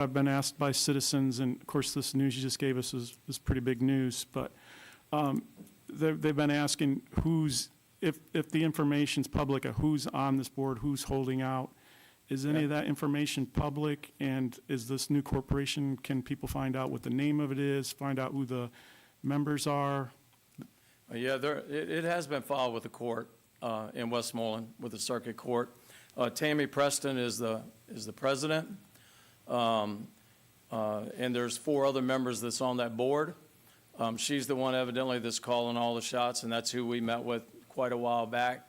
I've been asked by citizens, and of course, this news you just gave us is pretty big news, but they've been asking if the information's public, who's on this board, who's holding out. Is any of that information public, and is this new corporation, can people find out what the name of it is, find out who the members are? Yeah, it has been filed with the court in Westmoreland, with the circuit court. Tammy Preston is the president, and there's 4 other members that's on that board. She's the one evidently that's calling all the shots, and that's who we met with quite a while back.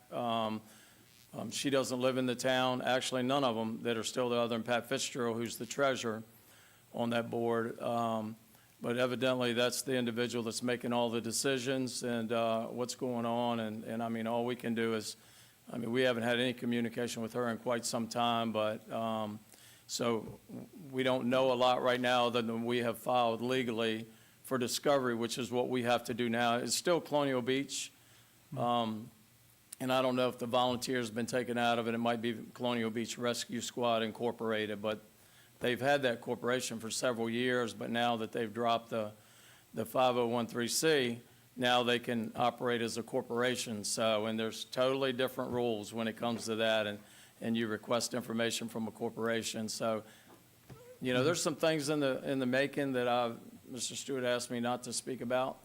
She doesn't live in the town. Actually, none of them that are still there, other than Pat Fitzgerald, who's the treasurer on that board. But evidently, that's the individual that's making all the decisions and what's going on. And I mean, all we can do is, I mean, we haven't had any communication with her in quite some time, but so we don't know a lot right now other than we have filed legally for discovery, which is what we have to do now. It's still Colonial Beach. And I don't know if the volunteer's been taken out of it. It might be Colonial Beach Rescue Squad Incorporated, but they've had that corporation for several years, but now that they've dropped the 5013C, now they can operate as a corporation. So, and there's totally different rules when it comes to that, and you request information from a corporation. So, you know, there's some things in the making that Mr. Stewart asked me not to speak about.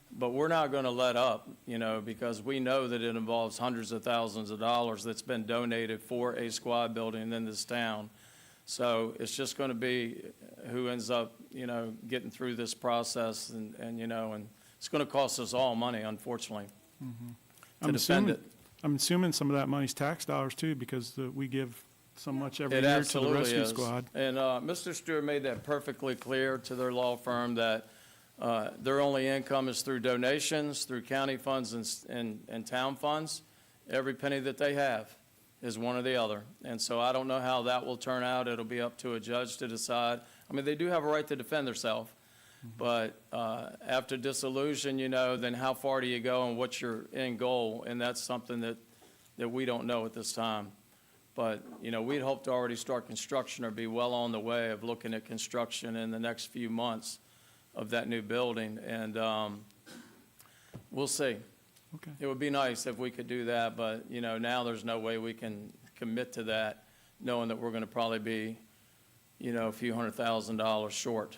But we're not going to let up, you know, because we know that it involves hundreds of thousands of dollars that's been donated for a squad building in this town. So it's just going to be who ends up, you know, getting through this process, and you know, and it's going to cost us all money, unfortunately, to defend it. I'm assuming some of that money's tax dollars too, because we give so much every It year to the absolutely rescue is. squad. And Mr. Stewart made that perfectly clear to their law firm that their only income is through donations, through county funds and town funds. Every penny that they have is one or the other. And so I don't know how that will turn out. It'll be up to a judge to decide. I mean, they do have a right to defend themselves. But after dissolution, you know, then how far do you go and what's your end goal? And that's something that we don't know at this time. But, you know, we'd hope to already start construction or be well on the way of looking at construction in the next few months of that new building, and we'll see. Okay. It would be nice if we could do that, but, you know, now there's no way we can commit to that, knowing that we're going to probably be, you know, a few $100,000 short.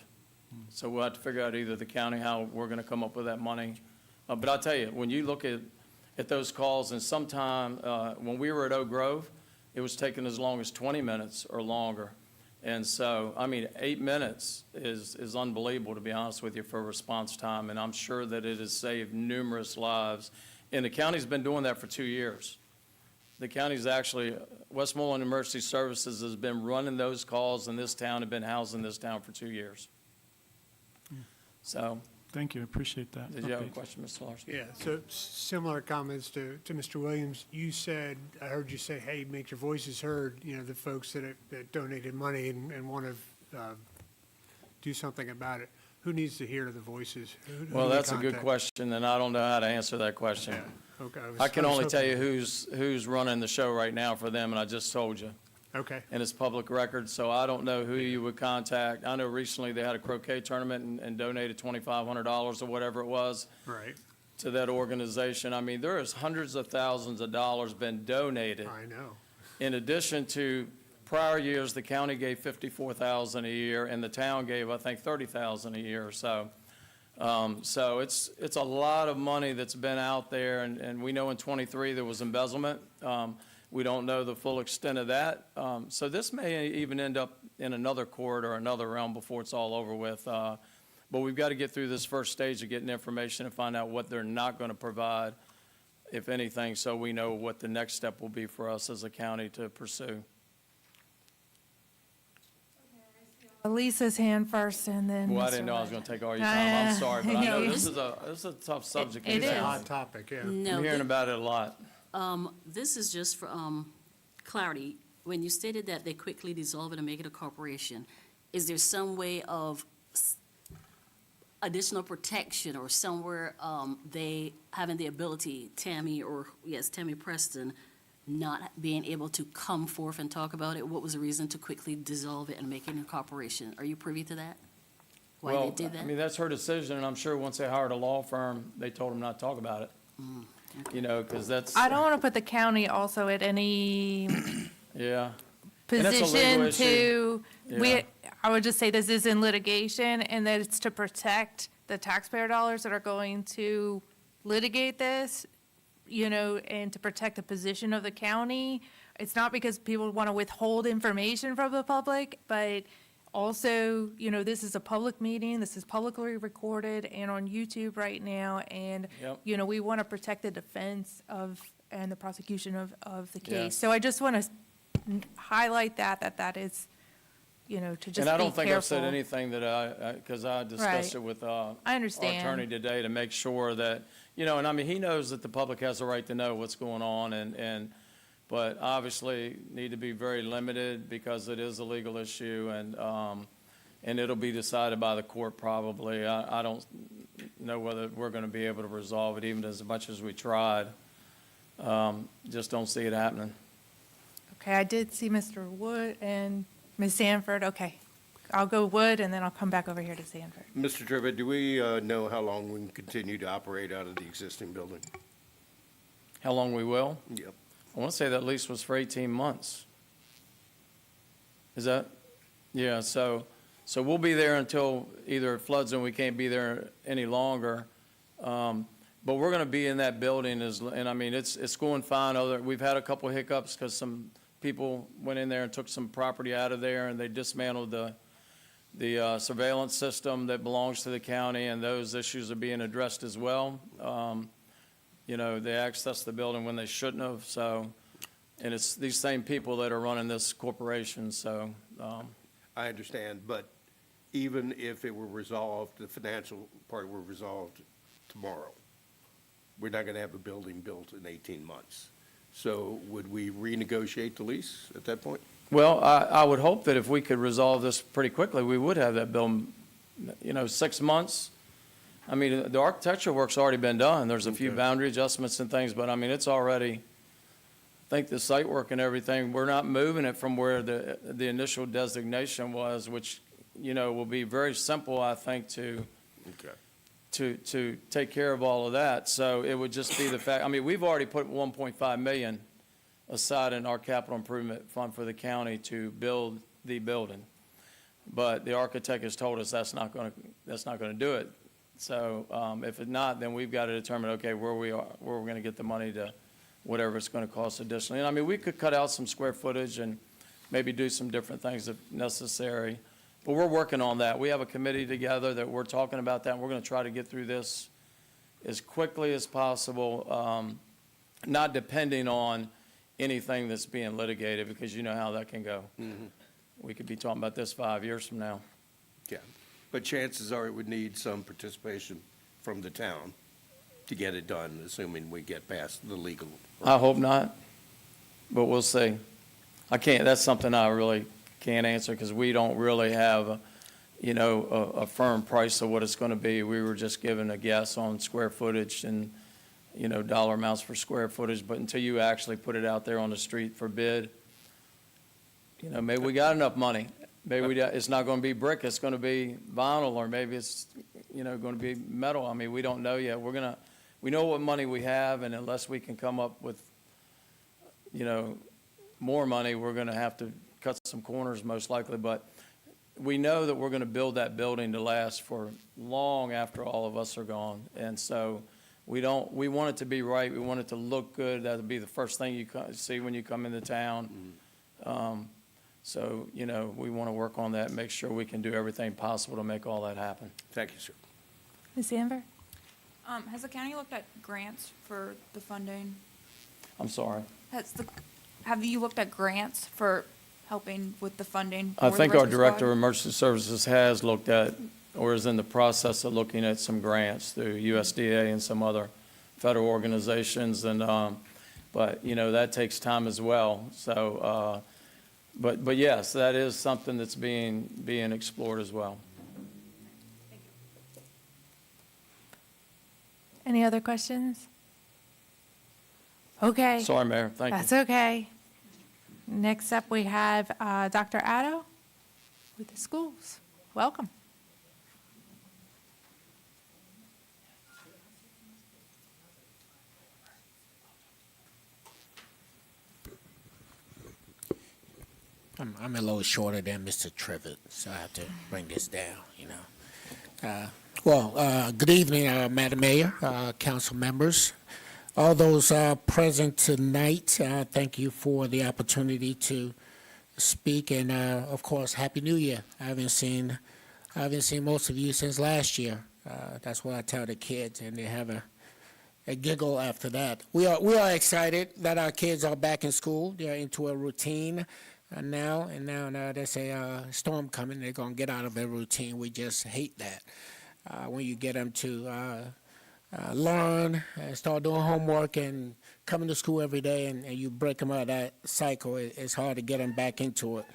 So we'll have to figure out either the county, how we're going to come up with that money. But I'll tell you, when you look at those calls, and sometime when we were at Oak Grove, it was taking as long as 20 minutes or longer. And so, I mean, 8 minutes is unbelievable, to be honest with you, for response time. And I'm sure that it has saved numerous lives. And the county's been doing that for 2 years. The county's actually, Westmoreland Emergency Services has been running those calls in this town and been housing this town for 2 years. So. Thank you, I appreciate that. Did you have a question, Mr. Larson? Yeah, so similar comments to Mr. Williams. You said, I heard you say, hey, make your voices heard, you know, the folks that donated money and want to do something about it. Who needs to hear the voices? Who Well, do we that's a good contact? question, and I don't know how to answer that question. Yeah, okay. I can was only tell hoping- you who's running the show right now for them, and I just told you. Okay, And it's public record, so I don't know who you would contact. I know recently they had a croquet tournament and donated $2,500 or whatever it was right. to that organization. I mean, there is hundreds of thousands of dollars been donated. I know. In addition to prior years, the county gave $54,000 a year, and the town gave, I think, $30,000 a year. So, so it's a lot of money that's been out there, and we know in '23 there was embezzlement. We don't know the full extent of that. So this may even end up in another court or another realm before it's all over with. But we've got to get through this first stage of getting information and find out what they're not going to provide, if anything, so we know what the next step will be for us as a county to pursue. Lisa's hand first, and then. Well, I Mr. didn't know I was Wade. going to take all your time. I'm sorry, but I know Yeah. this is a tough subject. It It's a is. hot topic, yeah. I'm No, hearing about it a lot. this is just for clarity. When you stated that they quickly dissolve it and make it a corporation, is there some way of additional protection or somewhere they having the ability, Tammy Preston, not being able to come forth and talk about it? What was the reason to quickly dissolve it and make it an incorporation? Are you privy to that? Why they Well, did I that? mean, that's her decision, and I'm sure once they hired a law firm, they told them not to talk about it. You know, because that's, I don't want to put the county also at any yeah. And that's a legal position issue. Yeah. I would just say this is in litigation and that it's to protect the taxpayer dollars that are going to litigate this, you know, and to protect the position of the county. It's not because people want to withhold information from the public, but also, you know, this is a public meeting, this is publicly recorded and on YouTube right now, and, Yep. you know, we want to protect the defense of, and the prosecution of the Yeah. case. So I just want to highlight that is, you know, to just be And I careful. don't think I've said anything that because I discussed Right. it with I our understand. attorney today to make sure that, you know, and I mean, he knows that the public has a right to know what's going on but obviously need to be very limited because it is a legal issue and it'll be decided by the court probably. I don't know whether we're going to be able to resolve it even as much as we tried. Just don't see it happening. Okay, I did see Mr. Wood and Ms. Sanford. Okay, I'll go Wood and then I'll come back over here to Sanford. Mr. Tribbett, do we know how long we can continue to operate out of the existing building? How long we will? Yep. I want to say that lease was for 18 months. Is that? Yeah, so we'll be there until either it floods and we can't be there any longer. But we're going to be in that building and I mean, it's going fine. We've had a couple hiccups because some people went in there and took some property out of there and they dismantled the surveillance system that belongs to the county, and those issues are being addressed as well. You know, they accessed the building when they shouldn't have, so, and it's these same people that are running this corporation, so, I understand, but even if it were resolved, the financial part were resolved tomorrow, we're not going to have a building built in 18 months. So would we renegotiate the lease at that point? well, I would hope that if we could resolve this pretty quickly, we would have that building, you know, 6 months. I mean, the architectural work's already been done. There's a few Okay. boundary adjustments and things, but I mean, it's already, I think the site work and everything, we're not moving it from where the initial designation was, which, you know, will be very simple, I think, to take care of all of that. So it would just be the fact, I mean, we've already put 1.5 million aside in our capital improvement fund for the county to build the building. But the architect has told us that's not gonna do it. So, if it's not, then we've got to determine, okay, where we're gonna get the money to whatever it's gonna cost additionally. And I mean, we could cut out some square footage and maybe do some different things if necessary. But we're working on that. We have a committee together that we're talking about that, and we're gonna try to get through this as quickly as possible, not depending on anything that's being litigated, because you know how that can go. We could be talking about this 5 years from now. Yeah, but chances are it would need some participation from the town to get it done, assuming we get past the legal. I hope not, but we'll see. That's something I really can't answer because we don't really have, a firm price of what it's going to be. We were just given a guess on square footage and, dollar amounts for square footage, but until you actually put it out there on the street for bid, maybe we got enough money. Maybe it's not going to be brick, it's going to be vinyl, or maybe it's, going to be metal. I mean, we don't know yet. We know what money we have, and unless we can come up with, more money, we're going to have to cut some corners most likely. But we know that we're going to build that building to last for long after all of us are gone. And so we want it to be right. We want it to look good. That'll be the first thing you see when you come into town. So, we want to work on that and make sure we can do everything possible to make all that happen. Thank you, sir. Ms. Amber? Has the county looked at grants for the funding? I'm sorry. Have you looked at grants for helping with the funding? I for the think our rescue Director of squad? Emergency Services has looked at, or is in the process of looking at some grants through USDA and some other federal organizations, and, but, that takes time as well. So, but yes, that is something that's being explored as well. Any other questions? Okay. Sorry, Mayor, thank you. That's okay. Next up, we have Dr. Addo with the schools. Welcome. I'm a little shorter than Mr. Trivett, so I have to bring this down, you know. Good evening, Madam Mayor, council members. All those present tonight, thank you for the opportunity to speak, and of course, Happy New Year. I haven't seen most of you since last year. That's what I tell the kids, and they have a giggle after that. We are excited that our kids are back in school. They're into a routine now there's a storm coming. They're gonna get out of their routine. We just hate that when you get them to learn and start doing homework and coming to school every day, and you break them out of that cycle. It's hard to get them back into it.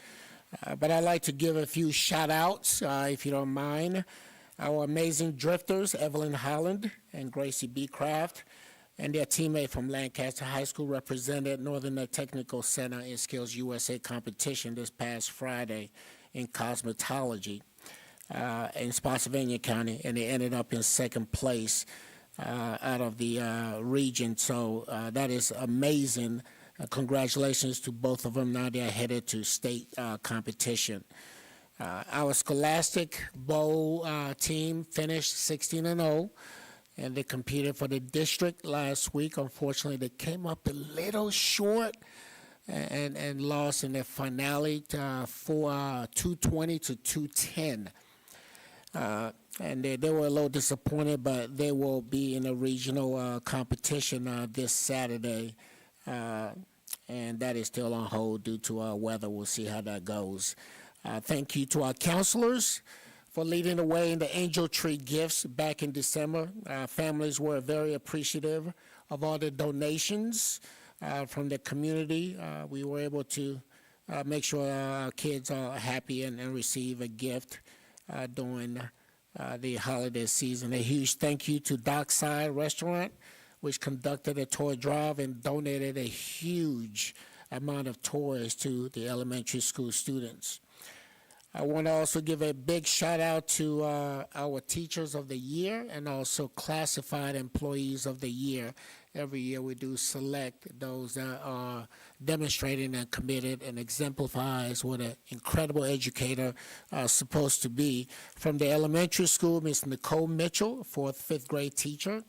But I'd like to give a few shout outs, if you don't mind. Our amazing drifters, Evelyn Holland and Gracie B. Craft, and their teammate from Lancaster High School represented Northern Technical Center in Skills USA competition this past Friday in cosmetology in Spotsylvania County, and they ended up in second place out of the region. So that is amazing. Congratulations to both of them. Now they're headed to state competition. Our Scholastic Bowl team finished 16-0. And they competed for the district last week. Unfortunately, they came up a little short and lost in the finale for 220 to 210. And they were a little disappointed, but they will be in a regional competition this Saturday. And that is still on hold due to weather. We'll see how that goes. Thank you to our counselors for leading the way in the Angel Tree gifts back in December. Families were very appreciative of all the donations from the community. We were able to make sure our kids are happy and receive a gift during the holiday season. A huge thank you to Dockside Restaurant, which conducted a toy drive and donated a huge amount of toys to the elementary school students. I want to also give a big shout out to our Teachers of the Year and also Classified Employees of the Year. Every year we do select those that are demonstrating and committed and exemplifies what an incredible educator supposed to be. From the elementary school, Miss Nicole Mitchell, 4th, 5th grade teacher,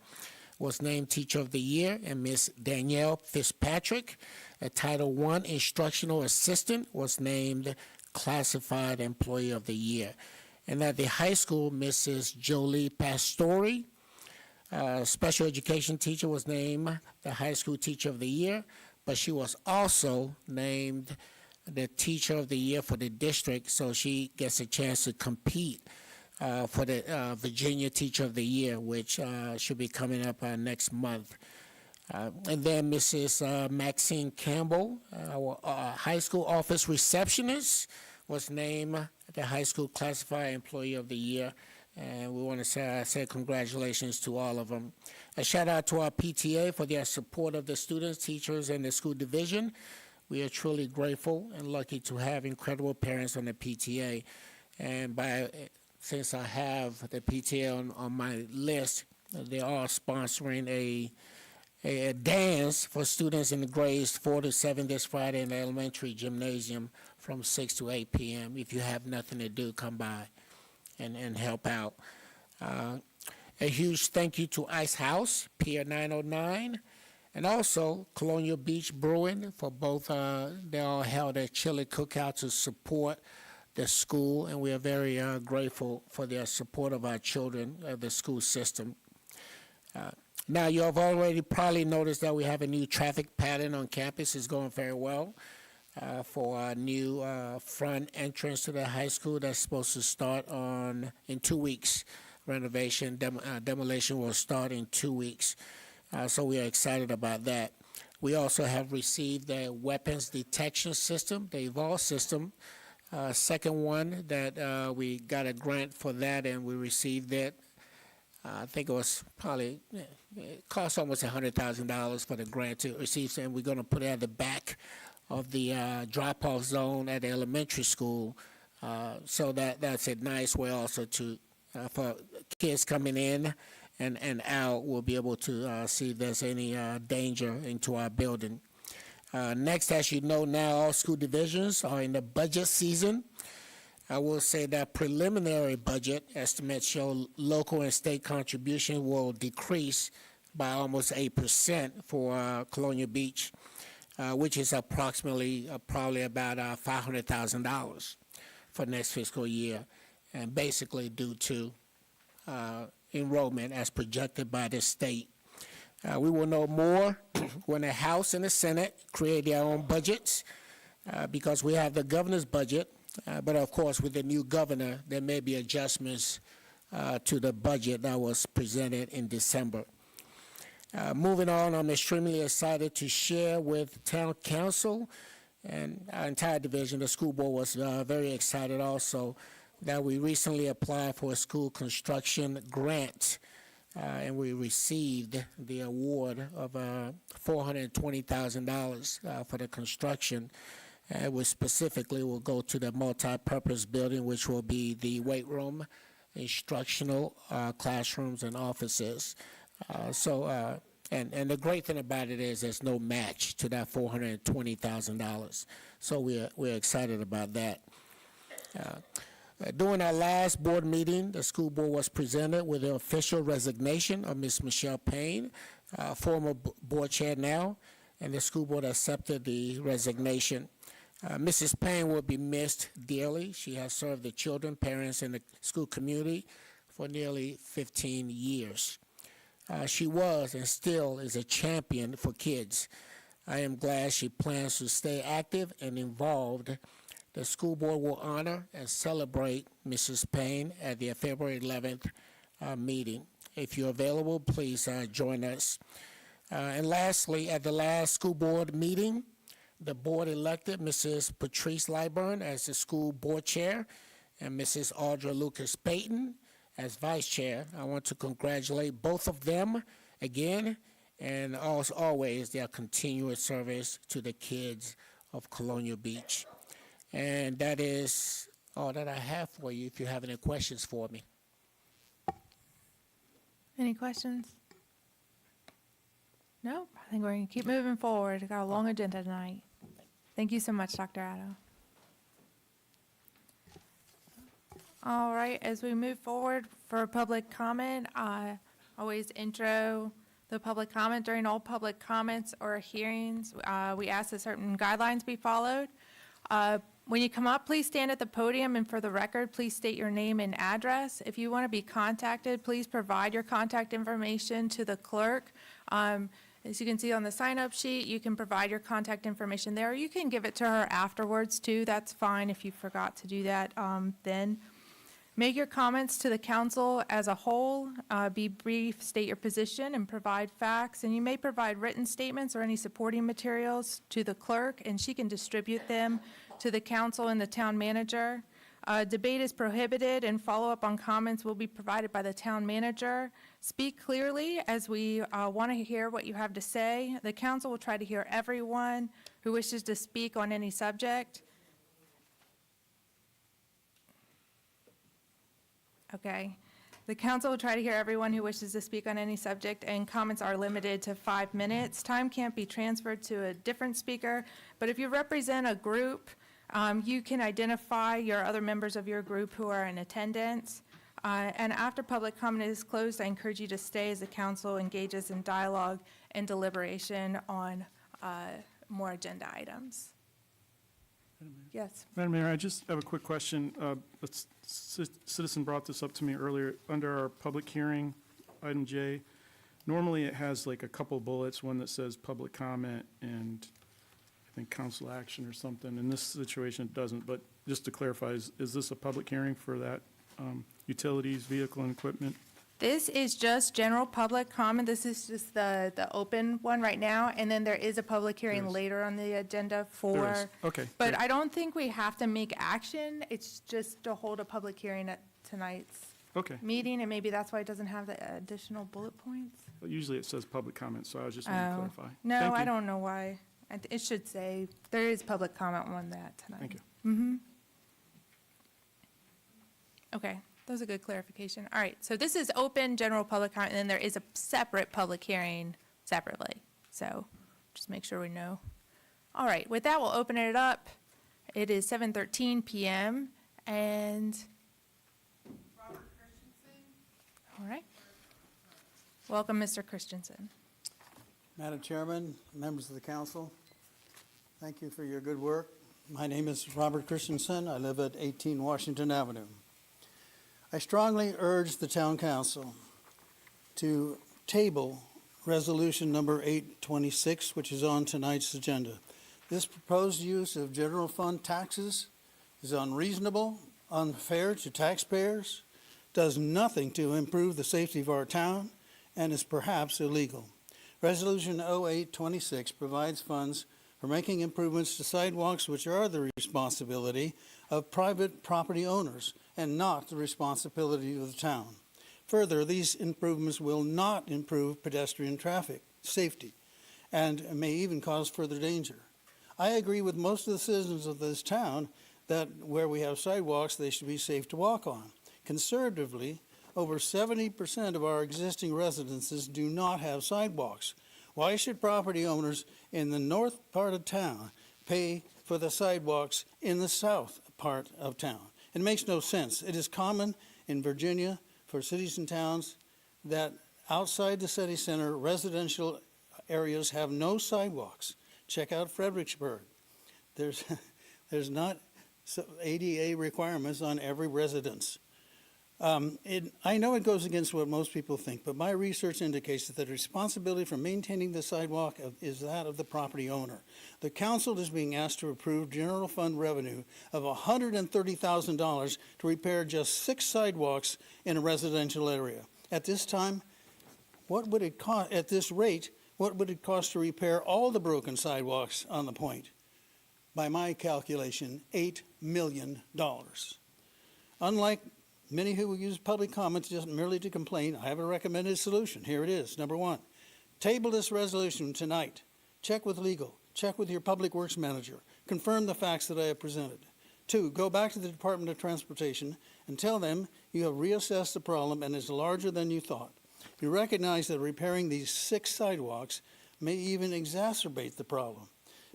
was named Teacher of the Year, and Miss Danielle Fitzpatrick, a Title I Instructional Assistant, was named Classified Employee of the Year. And at the high school, Mrs. Jolie Pastori, special education teacher, was named the High School Teacher of the Year, but she was also named the Teacher of the Year for the district, so she gets a chance to compete for the Virginia Teacher of the Year, which should be coming up next month. And then Mrs. Maxine Campbell, our high school office receptionist, was named the High School Classified Employee of the Year. And we want to say congratulations to all of them. A shout out to our PTA for their support of the students, teachers, and the school division. We are truly grateful and lucky to have incredible parents on the PTA. And since I have the PTA on my list, they are sponsoring a dance for students in the grades 4 to 7 this Friday in the elementary gymnasium from 6 to 8 p.m. If you have nothing to do, come by and help out. A huge thank you to Ice House, Pier 909, and also Colonial Beach Brewing for both. They all held a chili cookout to support the school, and we are very grateful for their support of our children, the school system. Now, you have already probably noticed that we have a new traffic pattern on campus. It's going very well for our new front entrance to the high school that's supposed to start in 2 weeks. Renovation, demolition will start in 2 weeks. So we are excited about that. We also have received the weapons detection system, the EVOLVE system. Second one that we got a grant for that, and we received it. I think it was probably, it cost almost $100,000 for the grant to receive, and we're going to put it at the back of the drop-off zone at the elementary school. So that's a nice way also to, for kids coming in and out, will be able to see if there's any danger into our building. Next, as you know now, all school divisions are in the budget season. I will say that preliminary budget estimates show local and state contribution will decrease by almost 8% for Colonial Beach, which is approximately probably about $500,000 for next fiscal year, and basically due to enrollment as projected by the state. We will know more when the House and the Senate create their own budgets, because we have the governor's budget, but of course, with the new governor, there may be adjustments to the budget that was presented in December. Moving on, I'm extremely excited to share with Town Council and our entire division. The school board was very excited also that we recently applied for a school construction grant, and we received the award of $420,000 for the construction. Which specifically will go to the multi-purpose building, which will be the weight room, instructional classrooms, and offices. And the great thing about it is there's no match to that $420,000. So we're excited about that. During our last board meeting, the school board was presented with the official resignation of Ms. Michelle Payne, former board chair now, and the school board accepted the resignation. Mrs. Payne will be missed dearly. She has served the children, parents, and the school community for nearly 15 years. She was and still is a champion for kids. I am glad she plans to stay active and involved. The school board will honor and celebrate Mrs. Payne at the February 11th meeting. If you're available, please join us. And lastly, at the last school board meeting, the board elected Mrs. Patrice Lyburn as the school board chair and Mrs. Audra Lucas Payton as vice chair. I want to congratulate both of them again, and as always, their continuous service to the kids of Colonial Beach. And that is all that I have for you, if you have any questions for me. Any questions? No, I think we're going to keep moving forward. We've got a long agenda tonight. Thank you so much, Dr. Addo. All right, as we move forward for public comment, I always intro the public comment. During all public comments or hearings, we ask that certain guidelines be followed. When you come up, please stand at the podium, and for the record, please state your name and address. If you want to be contacted, please provide your contact information to the clerk. As you can see on the sign-up sheet, you can provide your contact information there. You can give it to her afterwards, too. That's fine if you forgot to do that then. Make your comments to the council as a whole. Be brief, state your position, and provide facts. And you may provide written statements or any supporting materials to the clerk, and she can distribute them to the council and the town manager. Debate is prohibited, and follow-up on comments will be provided by the town manager. Speak clearly, as we want to hear what you have to say. The council will try to hear everyone who wishes to speak on any subject. Okay. The council will try to hear everyone who wishes to speak on any subject, and comments are limited to 5 minutes. Time can't be transferred to a different speaker, but if you represent a group, you can identify your other members of your group who are in attendance. And after public comment is closed, I encourage you to stay as the council engages in dialogue and deliberation on more agenda items. Yes. Madam Mayor, I just have a quick question. A citizen brought this up to me earlier. Under our public hearing, item J, normally it has like a couple bullets, one that says public comment and I think council action or something. In this situation, it doesn't, but just to clarify, is this a public hearing for that utilities, vehicle, and equipment? This is just general public comment. This is just the open one right now, and then there is a public hearing There is. later on the agenda There for. is. Okay, But great. I don't think we have to make action. It's just to hold a public hearing at tonight's Okay. meeting, and maybe that's why it doesn't have the additional bullet points. Well, usually it says public comment, so I was just wanting to Oh. clarify. No, Thank I you. don't know why. It should say, there is public comment on that tonight. Thank you. Okay, that was a good clarification. All right, so this is open general public comment, and then there is a separate public hearing separately. So just make sure we know. All right, with that, we'll open it up. It is 7:13 PM, and. All right. Welcome, Mr. Christensen. Madam Chairman, members of the council, thank you for your good work. My name is Robert Christensen. I live at 18 Washington Avenue. I strongly urge the town council to table resolution number 826, which is on tonight's agenda. This proposed use of general fund taxes is unreasonable, unfair to taxpayers, does nothing to improve the safety of our town, and is perhaps illegal. Resolution 0826 provides funds for making improvements to sidewalks which are the responsibility of private property owners and not the responsibility of the town. Further, these improvements will not improve pedestrian traffic safety and may even cause further danger. I agree with most of the citizens of this town that where we have sidewalks, they should be safe to walk on. Conservatively, over 70% of our existing residences do not have sidewalks. Why should property owners in the north part of town pay for the sidewalks in the south part of town? It makes no sense. It is common in Virginia for cities and towns that outside the city center, residential areas have no sidewalks. Check out Fredericksburg. There's not ADA requirements on every residence. I know it goes against what most people think, but my research indicates that the responsibility for maintaining the sidewalk is that of the property owner. The council is being asked to approve general fund revenue of $130,000 to repair just 6 sidewalks in a residential area. At this time, what would it cost, at this rate, what would it cost to repair all the broken sidewalks on the point? By my calculation, $8 million. Unlike many who will use public comments just merely to complain, I have a recommended solution. Here it is. Number 1, table this resolution tonight. Check with legal. Check with your public works manager. Confirm the facts that I have presented. 2, go back to the Department of Transportation and tell them you have reassessed the problem and it's larger than you thought. You recognize that repairing these 6 sidewalks may even exacerbate the problem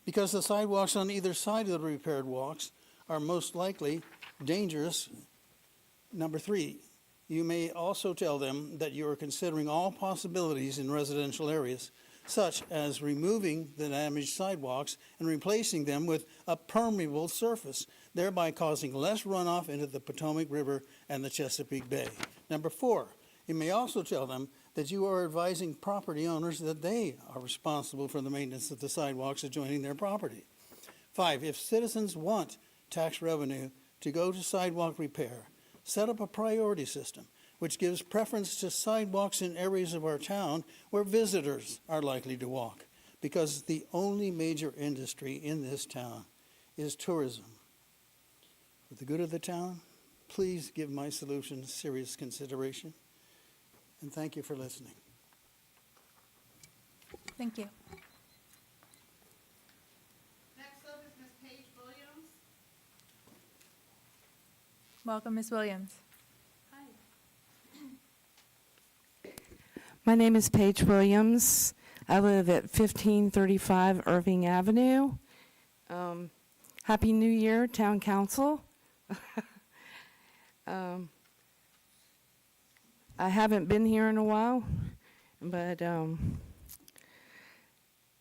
because the sidewalks on either side of the repaired walks are most likely dangerous. Number 3, you may also tell them that you are considering all possibilities in residential areas, such as removing the damaged sidewalks and replacing them with a permeable surface, thereby causing less runoff into the Potomac River and the Chesapeake Bay. Number 4, you may also tell them that you are advising property owners that they are responsible for the maintenance of the sidewalks adjoining their property. 5, if citizens want tax revenue to go to sidewalk repair, set up a priority system which gives preference to sidewalks in areas of our town where visitors are likely to walk, because the only major industry in this town is tourism. For the good of the town, please give my solution serious consideration, and thank you for listening. Thank you. Next up is Ms. Paige Williams. Welcome, Ms. Williams. My name is Paige Williams. I live at 1535 Irving Avenue. Happy New Year, Town Council. I haven't been here in a while, but I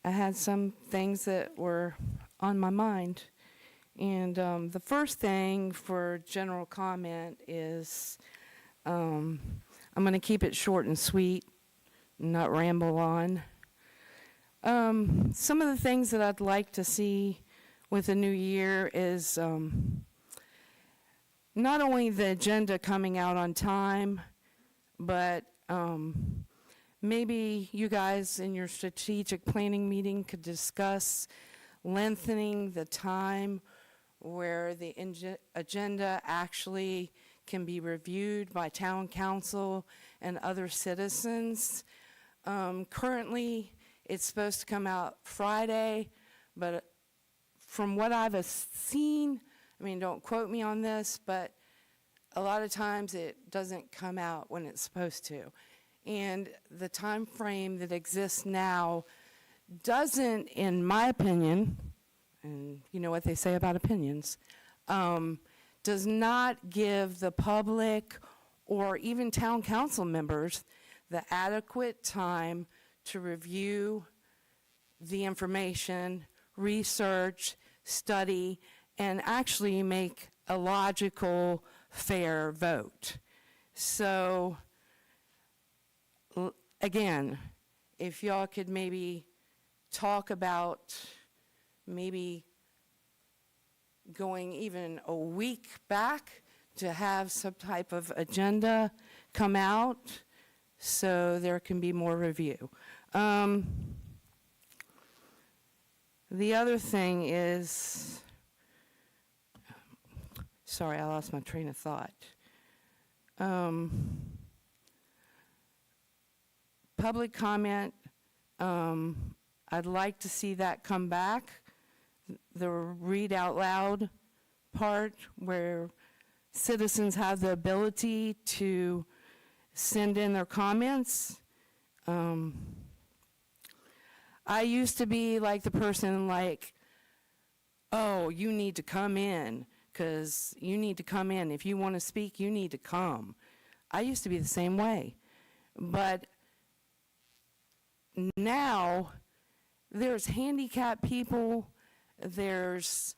had some things that were on my mind. And the first thing for general comment is I'm going to keep it short and sweet, not ramble on. Some of the things that I'd like to see with the new year is not only the agenda coming out on time, but maybe you guys in your strategic planning meeting could discuss lengthening the time where the agenda actually can be reviewed by town council and other citizens. Currently, it's supposed to come out Friday, but from what I've seen, I mean, don't quote me on this, but a lot of times it doesn't come out when it's supposed to. And the time frame that exists now doesn't, in my opinion, and you know what they say about opinions, does not give the public or even town council members the adequate time to review the information, research, study, and actually make a logical, fair vote. So, again, if y'all could maybe talk about maybe going even a week back to have some type of agenda come out so there can be more review. The other thing is, sorry, I lost my train of thought. Public comment, I'd like to see that come back. The read out loud part where citizens have the ability to send in their comments. I used to be like the person like, oh, you need to come in because you need to come in. If you want to speak, you need to come. I used to be the same way. But now there's handicapped people, there's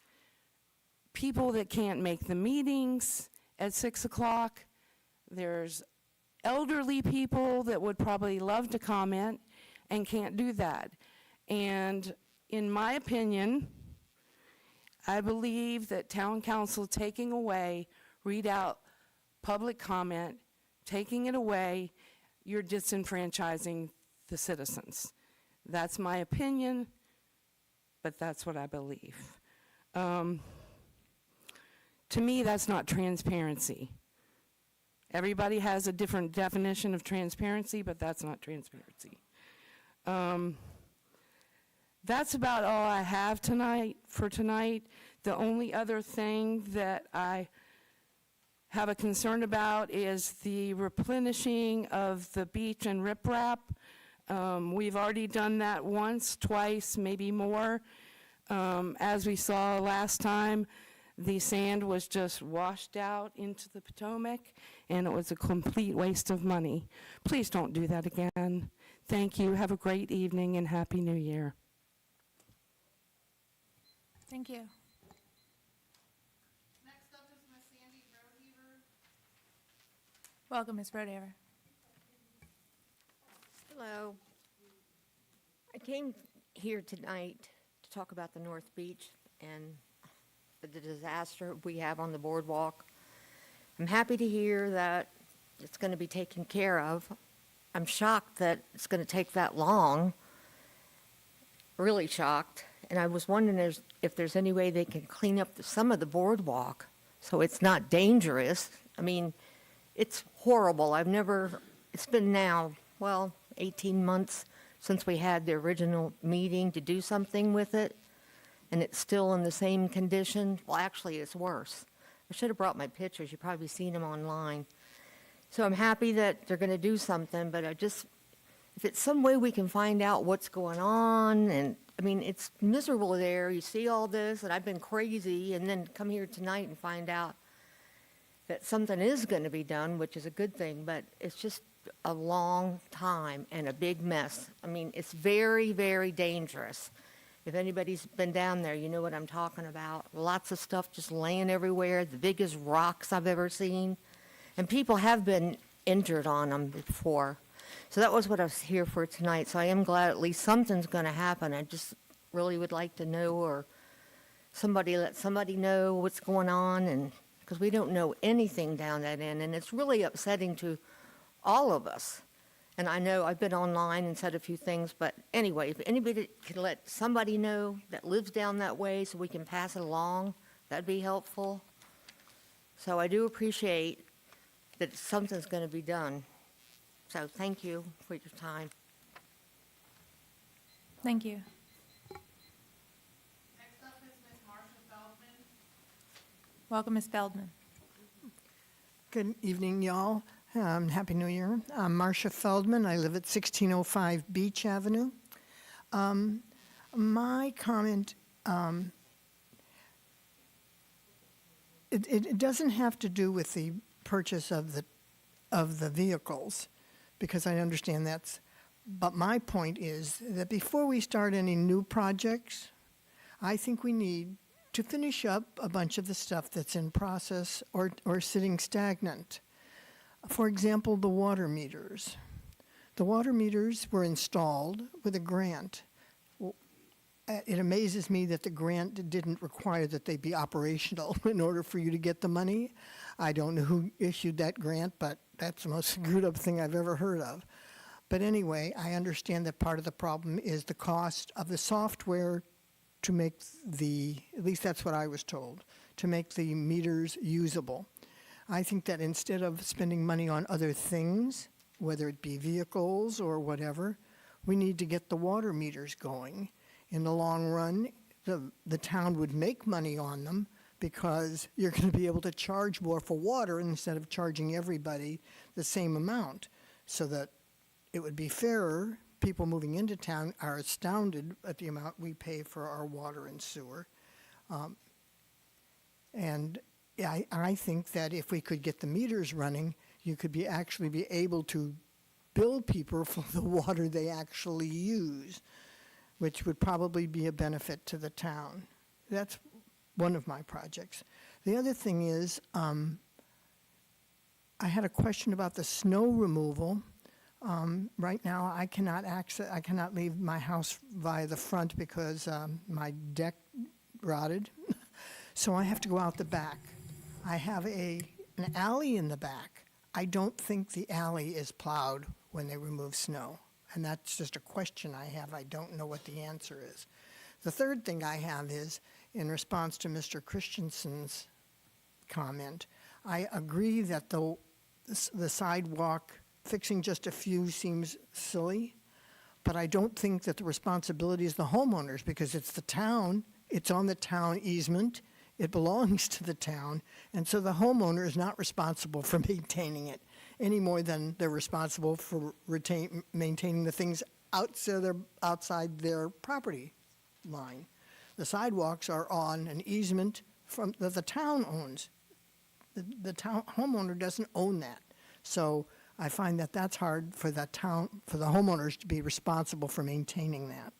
people that can't make the meetings at 6 o'clock, there's elderly people that would probably love to comment and can't do that. And in my opinion, I believe that town council taking away, read out public comment, taking it away, you're disenfranchising the citizens. That's my opinion, but that's what I believe. To me, that's not transparency. Everybody has a different definition of transparency, but that's not transparency. That's about all I have for tonight. The only other thing that I have a concern about is the replenishing of the beach and riprap. We've already done that once, twice, maybe more. As we saw last time, the sand was just washed out into the Potomac, and it was a complete waste of money. Please don't do that again. Thank you. Have a great evening and Happy New Year. Thank you. Next up is Miss Sandy Rodeheaver. Welcome, Ms. Brodehaver. Hello. I came here tonight to talk about the North Beach and the disaster we have on the boardwalk. I'm happy to hear that it's going to be taken care of. I'm shocked that it's going to take that long, really shocked. And I was wondering if there's any way they can clean up some of the boardwalk so it's not dangerous. I mean, it's horrible. It's been now, 18 months since we had the original meeting to do something with it, and it's still in the same condition. Well, actually, it's worse. I should have brought my pictures. You've probably seen them online. So I'm happy that they're going to do something, but if it's some way we can find out what's going on, and I mean, it's miserable there. You see all this, and I've been crazy, and then come here tonight and find out that something is going to be done, which is a good thing, but it's just a long time and a big mess. I mean, it's very, very dangerous. If anybody's been down there, you know what I'm talking about. Lots of stuff just laying everywhere, the biggest rocks I've ever seen. And people have been injured on them before. So that was what I was here for tonight. So I am glad at least something's going to happen. I just really would like to know, or let somebody know what's going on, and because we don't know anything down that end. And it's really upsetting to all of us. And I know I've been online and said a few things, but anyway, if anybody can let somebody know that lives down that way so we can pass it along, that'd be helpful. So I do appreciate that something's going to be done. So thank you for your time. Thank you. Next up is Ms. Marsha Feldman. Welcome, Ms. Feldman. Good evening, y'all. Happy New Year. I'm Marcia Feldman. I live at 1605 Beach Avenue. My comment, it doesn't have to do with the purchase of the vehicles, because I understand that's, but my point is that before we start any new projects, I think we need to finish up a bunch of the stuff that's in process or sitting stagnant. For example, the water meters. The water meters were installed with a grant. Well, it amazes me that the grant didn't require that they be operational in order for you to get the money. I don't know who issued that grant, but that's the most screwed up thing I've ever heard of. But anyway, I understand that part of the problem is the cost of the software to make at least that's what I was told, to make the meters usable. I think that instead of spending money on other things, whether it be vehicles or whatever, we need to get the water meters going. In the long run, the town would make money on them because you're going to be able to charge more for water instead of charging everybody the same amount, so that it would be fairer. People moving into town are astounded at the amount we pay for our water and sewer. And I think that if we could get the meters running, you could actually be able to bill people for the water they actually use, which would probably be a benefit to the town. That's one of my projects. The other thing is, I had a question about the snow removal. Right now, I cannot leave my house via the front because my deck rotted. So I have to go out the back. I have an alley in the back. I don't think the alley is plowed when they remove snow. And that's just a question I have. I don't know what the answer is. The third thing I have is, in response to Mr. Christensen's comment, I agree that the sidewalk, fixing just a few seems silly, but I don't think that the responsibility is the homeowners, because it's the town, it's on the town easement, it belongs to the town, and so the homeowner is not responsible for maintaining it any more than they're responsible for maintaining the things outside their property line. The sidewalks are on an easement that the town owns. The town homeowner doesn't own that. So I find that that's hard for the homeowners to be responsible for maintaining that.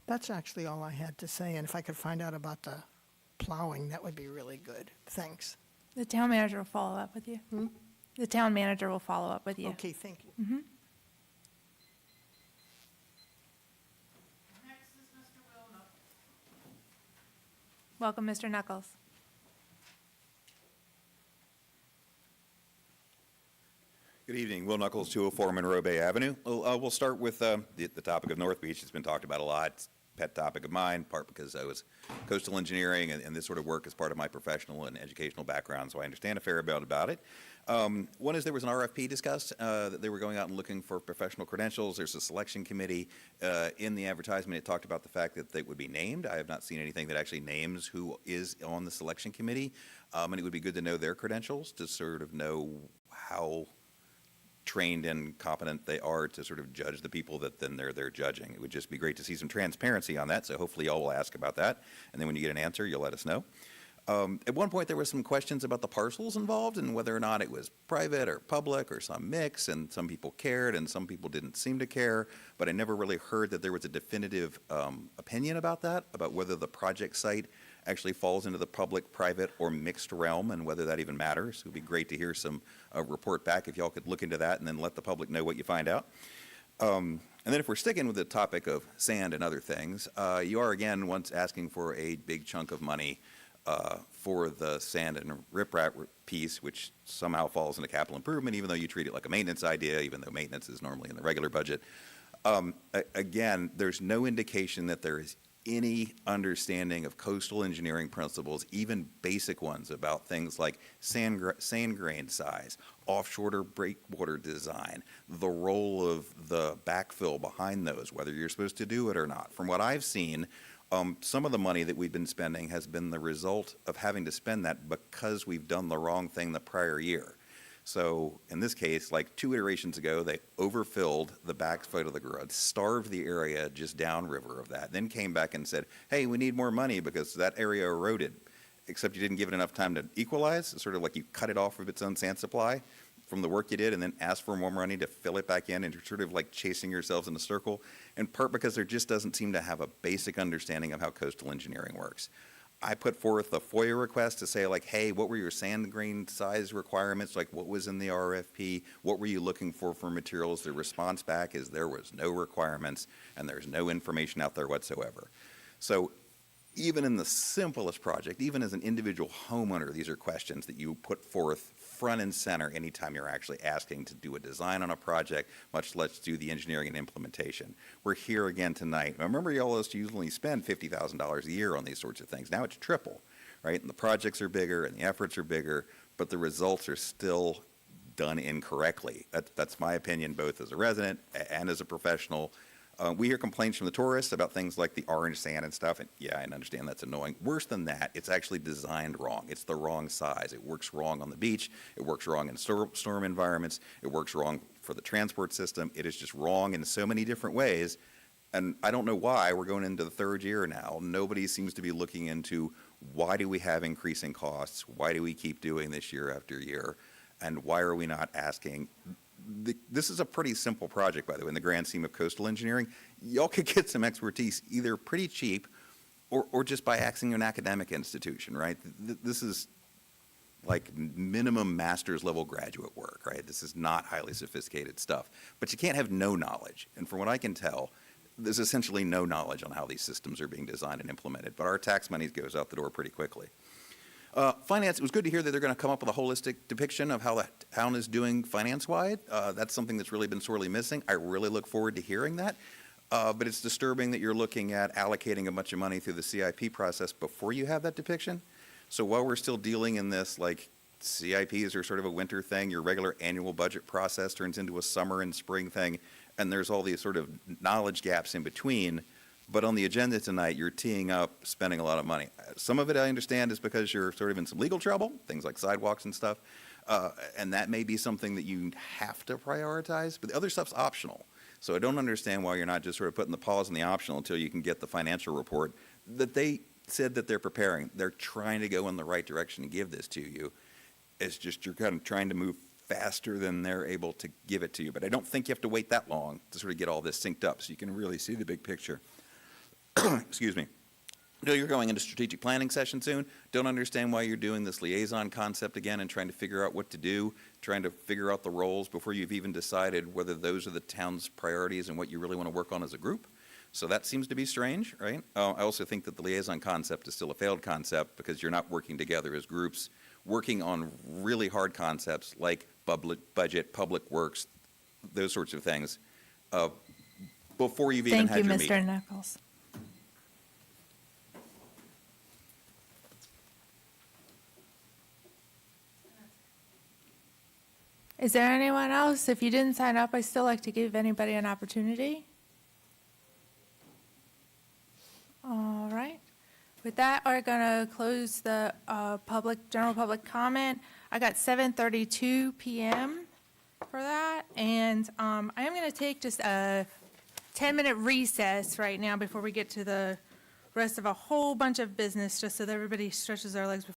That's actually all I had to say, and if I could find out about the plowing, that would be really good. Thanks. The town manager will follow up with you. The town manager will follow up with you. Okay, thank you. Next is Mr. Will Knuckles. Welcome, Mr. Knuckles. Good evening. Will Knuckles, 204 Monroe Bay Avenue. We'll start with the topic of North Beach. It's been talked about a lot. It's a pet topic of mine, part because I was coastal engineering, and this sort of work is part of my professional and educational background, so I understand a fair amount about it. One is there was an RFP discussed that they were going out and looking for professional credentials. There's a selection committee. In the advertisement, it talked about the fact that they would be named. I have not seen anything that actually names who is on the selection committee, and it would be good to know their credentials to sort of know how trained and competent they are to sort of judge the people that then they're judging. It would just be great to see some transparency on that, so hopefully y'all will ask about that, and then when you get an answer, you'll let us know. At one point, there were some questions about the parcels involved and whether or not it was private or public or some mix, and some people cared and some people didn't seem to care, but I never really heard that there was a definitive opinion about that, about whether the project site actually falls into the public, private, or mixed realm, and whether that even matters. It would be great to hear some report back if y'all could look into that and then let the public know what you find out. And then if we're sticking with the topic of sand and other things, you are again once asking for a big chunk of money for the sand and riprap piece, which somehow falls into capital improvement, even though you treat it like a maintenance idea, even though maintenance is normally in the regular budget. Again, there's no indication that there is any understanding of coastal engineering principles, even basic ones about things like sand grain size, offshore breakwater design, the role of the backfill behind those, whether you're supposed to do it or not. From what I've seen, some of the money that we've been spending has been the result of having to spend that because we've done the wrong thing the prior year. So in this case, like 2 iterations ago, they overfilled the backside of the road, starved the area just downriver of that, then came back and said, hey, we need more money because that area eroded, except you didn't give it enough time to equalize. It's sort of like you cut it off of its own sand supply from the work you did and then asked for more money to fill it back in, and you're sort of like chasing yourselves in a circle, in part because there just doesn't seem to have a basic understanding of how coastal engineering works. I put forth a FOIA request to say, like, hey, what were your sand grain size requirements? Like, what was in the RFP? What were you looking for materials? The response back is there was no requirements and there's no information out there whatsoever. So even in the simplest project, even as an individual homeowner, these are questions that you put forth front and center anytime you're actually asking to do a design on a project, much less do the engineering and implementation. We're here again tonight. Remember, y'all used to usually spend $50,000 a year on these sorts of things. Now it's triple, right? And the projects are bigger and the efforts are bigger, but the results are still done incorrectly. That's my opinion, both as a resident and as a professional. We hear complaints from the tourists about things like the orange sand and stuff, and yeah, I understand that's annoying. Worse than that, it's actually designed wrong. It's the wrong size. It works wrong on the beach. It works wrong in storm environments. It works wrong for the transport system. It is just wrong in so many different ways, and I don't know why. We're going into the 3rd year now. Nobody seems to be looking into why do we have increasing costs? Why do we keep doing this year after year? And why are we not asking? This is a pretty simple project, by the way, in the grand scheme of coastal engineering. Y'all could get some expertise either pretty cheap or just by asking an academic institution, right? This is like minimum master's level graduate work, right? This is not highly sophisticated stuff. But you can't have no knowledge. And from what I can tell, there's essentially no knowledge on how these systems are being designed and implemented. But our tax money goes out the door pretty quickly. Finance, it was good to hear that they're going to come up with a holistic depiction of how the town is doing finance-wide. That's something that's really been sorely missing. I really look forward to hearing that. But it's disturbing that you're looking at allocating a bunch of money through the CIP process before you have that depiction. So while we're still dealing in this, like, CIPs are sort of a winter thing, your regular annual budget process turns into a summer and spring thing, and there's all these sort of knowledge gaps in between. But on the agenda tonight, you're teeing up spending a lot of money. Some of it I understand is because you're sort of in some legal trouble, things like sidewalks and stuff, and that may be something that you have to prioritize, but the other stuff's optional. So I don't understand why you're not just sort of putting the pause on the optional until you can get the financial report that they said that they're preparing. They're trying to go in the right direction and give this to you. It's just you're kind of trying to move faster than they're able to give it to you. But I don't think you have to wait that long to sort of get all this synced up so you can really see the big picture. Excuse me. No, you're going into strategic planning session soon. Don't understand why you're doing this liaison concept again and trying to figure out what to do, trying to figure out the roles before you've even decided whether those are the town's priorities and what you really want to work on as a group. So that seems to be strange, right? I also think that the liaison concept is still a failed concept because you're not working together as groups, working on really hard concepts like budget, public works, those sorts of things, before you've even had your meeting. Thank you, Mr. Nichols. Is there anyone else? If you didn't sign up, I still like to give anybody an opportunity. All right. With that, we're going to close the general public comment. I got 7:32 p.m. for that, and I am going to take just a 10-minute recess right now before we get to the rest of a whole bunch of business, just so that everybody stretches their legs before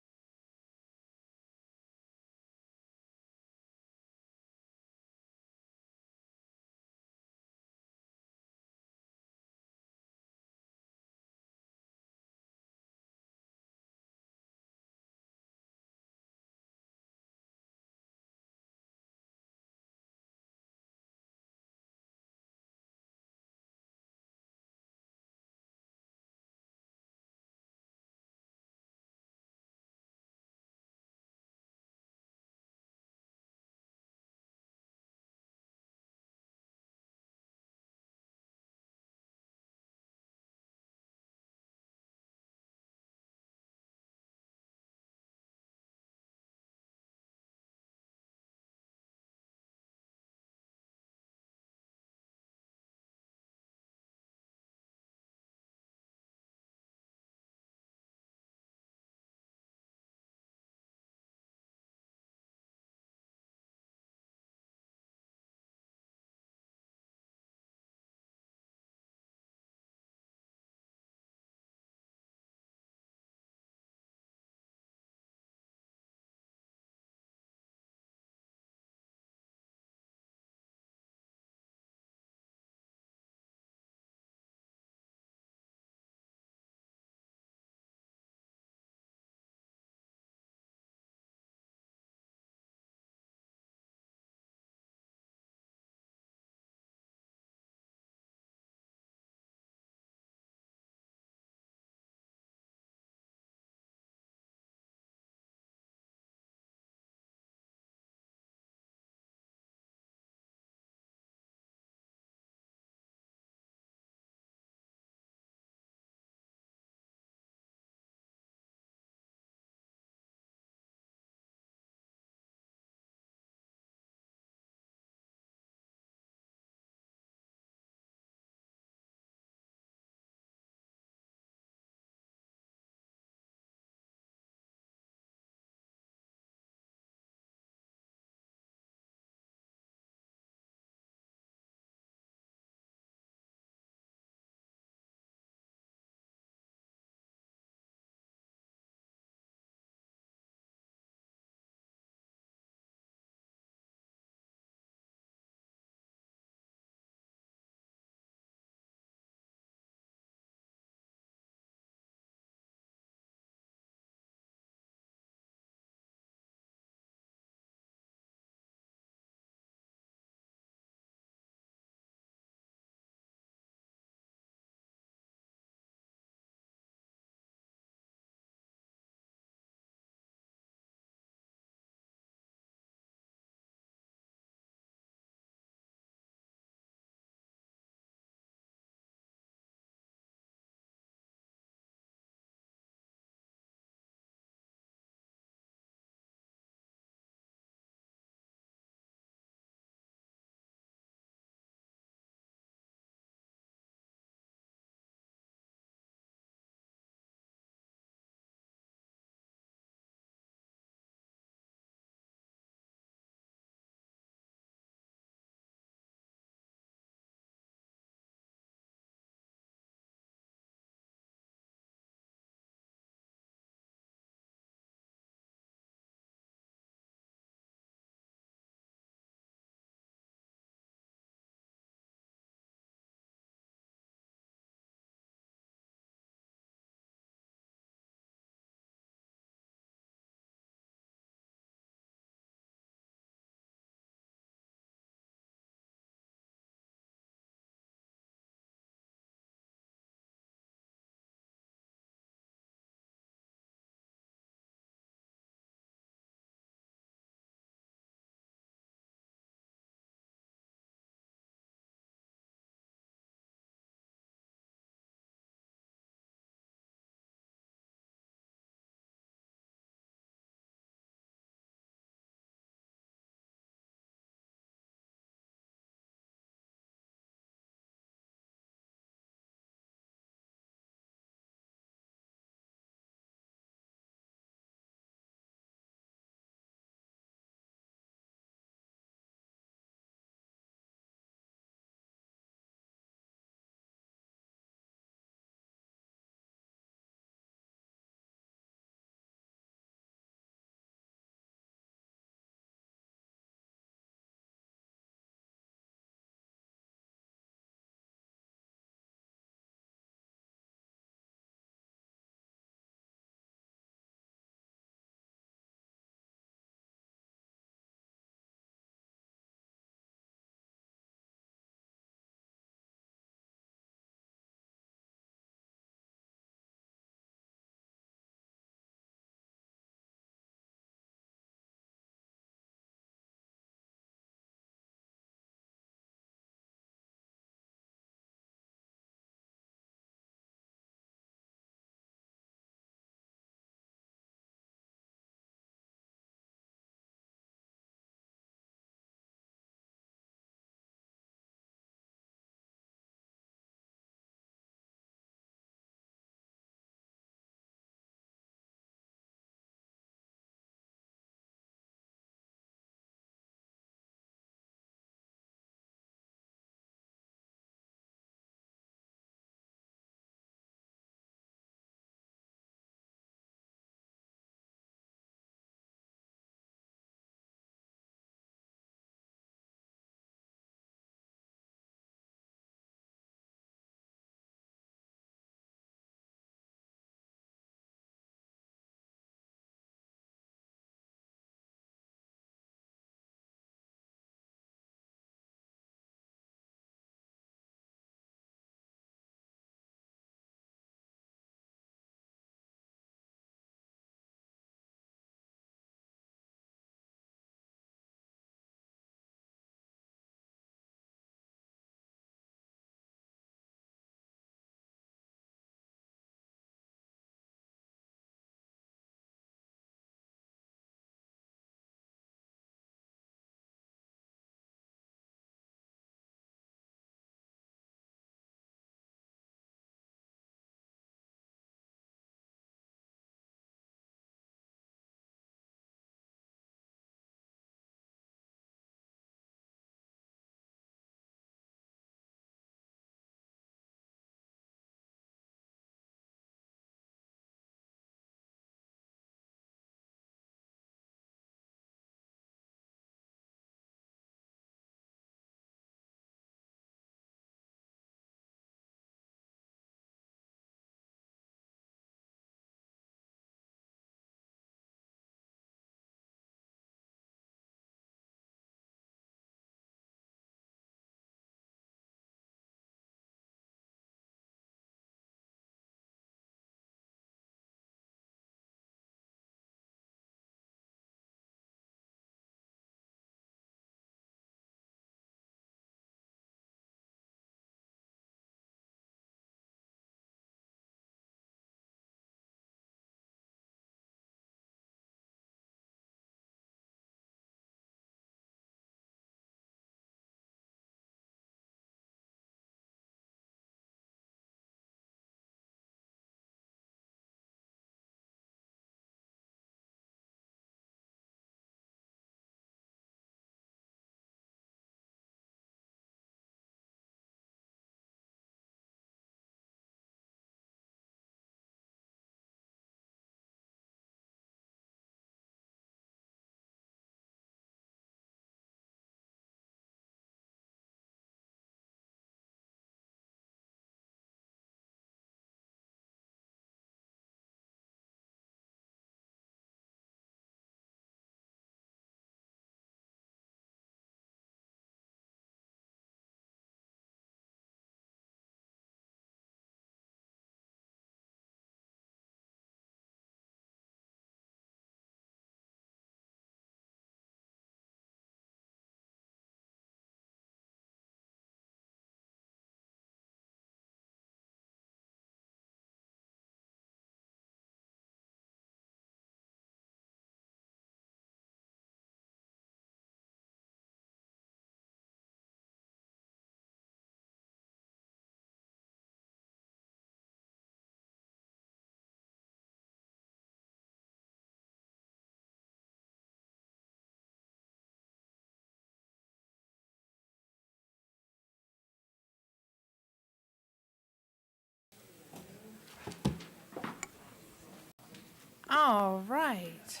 All right.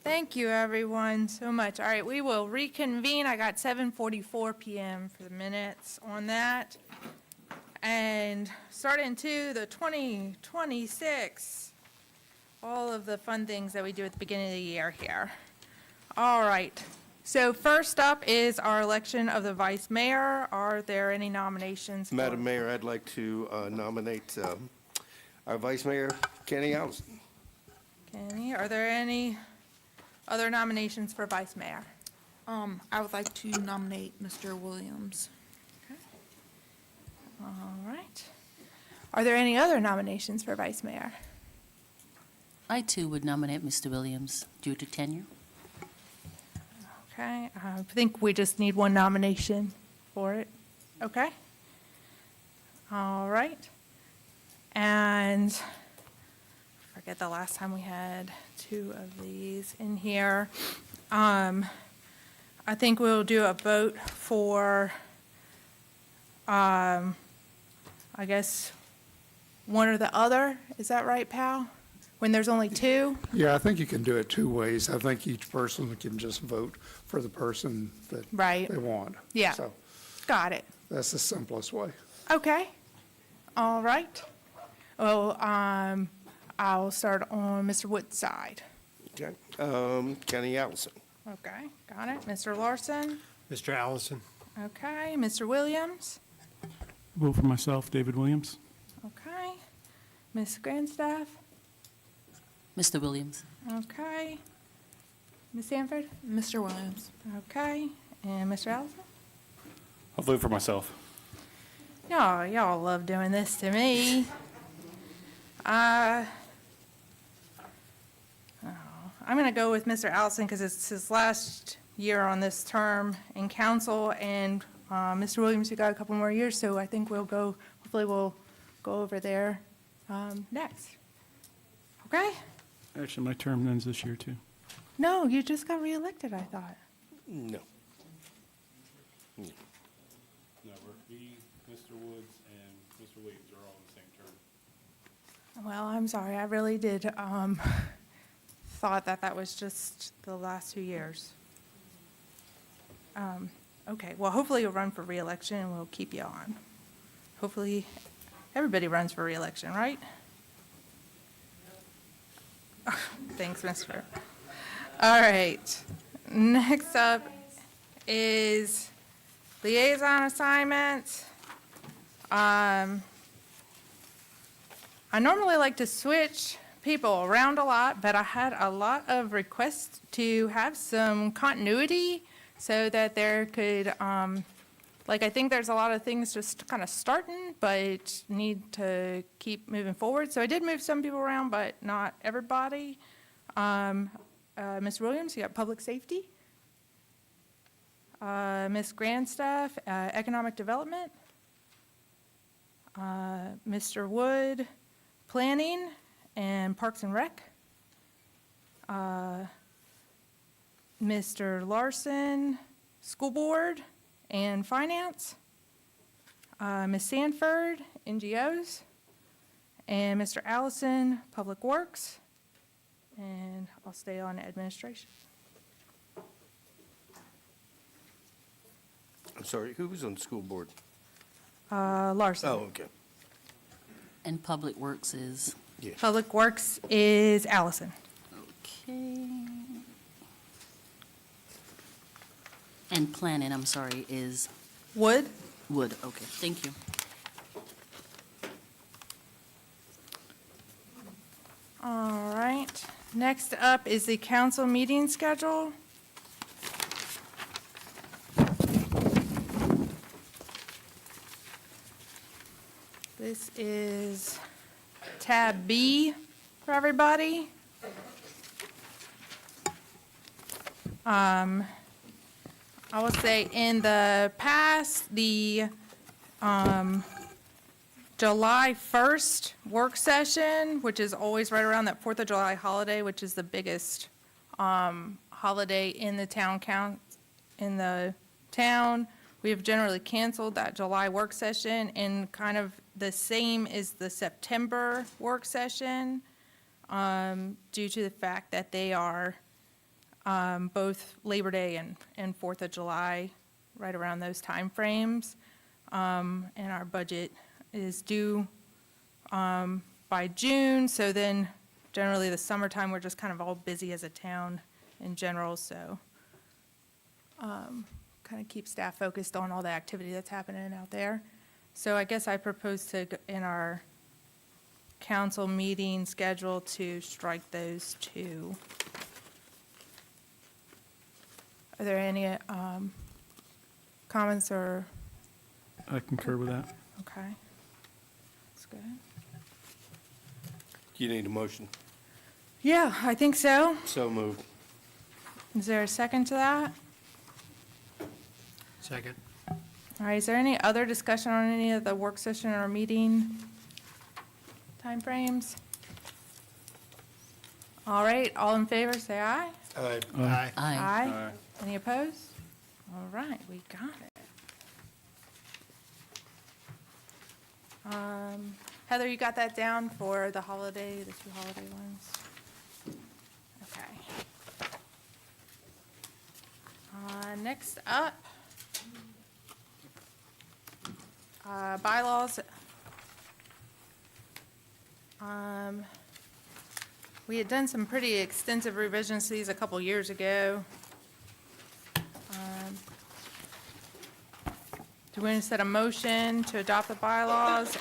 Thank you, everyone, so much. All right, we will reconvene. I got 7:44 PM for the minutes on that. And start into the 2026, all of the fun things that we do at the beginning of the year here. All right. So first up is our election of the vice mayor. Are there any nominations? Madam Mayor, I'd like to nominate our Vice Mayor, Kenny Allison. Kenny, are there any other nominations for vice mayor? I would like to nominate Mr. Williams. All right. Are there any other nominations for vice mayor? I too would nominate Mr. Williams due to tenure. Okay, I think we just need one nomination for it. Okay? All right. And forget the last time we had two of these in here. I think we'll do a vote for, I guess, one or the other. Is that right, Pal? When there's only two? Yeah, I think you can do it two ways. I think each person can just vote for the person that Right. they want. Yeah. So Got it. that's the simplest way. Okay. All right. Well, I'll start on Mr. Wood's side. Okay. Kenny Allison. Okay, got it. Mr. Larson? Mr. Allison. Okay, Mr. Williams? Vote for myself, David Williams. Okay. Ms. Grandstaff? Mr. Williams. Okay. Ms. Sanford? Mr. Williams. Okay. And Mr. Allison? I'll vote for myself. Y'all love doing this to me. I'm going to go with Mr. Allison because it's his last year on this term in council, and Mr. Williams, you got a couple more years, so I think hopefully we'll go over there next. Okay? Actually, my term ends this year, too. No, you just got reelected, I thought. No. No, me, Mr. Woods, and Mr. Williams are all in the same term. Well, I'm sorry, I really did thought that was just the last 2 years. Okay, well, hopefully you'll run for reelection and we'll keep you on. Hopefully, everybody runs for reelection, right? Thanks, Mr. All right, next up is liaison assignments. I normally like to switch people around a lot, but I had a lot of requests to have some continuity so that there could, I think there's a lot of things just kind of starting, but need to keep moving forward. So I did move some people around, but not everybody. Ms. Williams, you got public safety. Ms. Grandstaff, economic development. Mr. Wood, planning and parks and rec. Mr. Larson, school board and finance. Ms. Sanford, NGOs. And Mr. Allison, public works. And I'll stay on administration. I'm sorry, who was on the school board? Larson. Oh, okay. And Public Works is? Yes. Public works is Allison. Okay. And planning, I'm sorry, is Wood. Wood. Okay, thank you. All right. Next up is the council meeting schedule. This is tab B for everybody. I will say in the past, the July 1st work session, which is always right around that 4th of July holiday, which is the biggest holiday in the town. We have generally canceled that July work session, and kind of the same is the September work session. due to the fact that they are both Labor Day and 4th of July, right around those timeframes. And our budget is due by June, so then generally the summertime, we're just kind of all busy as a town in general, so kind of keep staff focused on all the activity that's happening out there. So I guess I propose to, in our council meeting schedule, to strike those two. Are there any comments or, I concur with that. okay? That's good. You need a motion? Yeah, I think so. So moved. Is there a second to that? Second. All right, is there any other discussion on any of the work session or meeting timeframes? All right, all in favor, say aye. Aye. Aye. Aye. Any opposed? All right, we got it. Heather, you got that down for the holiday, the two holiday ones? Okay. Next up, bylaws. We had done some pretty extensive revisions to these a couple years ago. Do we want to set a motion to adopt the bylaws?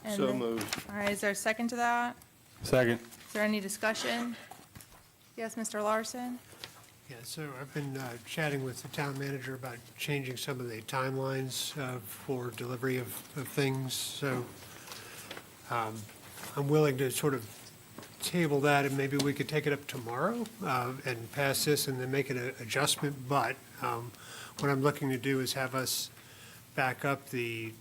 And So then- moved. All right, is there a second to that? Second. Is there any discussion? Yes, Mr. Larson? Yeah, so I've been chatting with the town manager about changing some of the timelines for delivery of things. So I'm willing to sort of table that, and maybe we could take it up tomorrow and pass this and then make an adjustment. But what I'm looking to do is have us back up the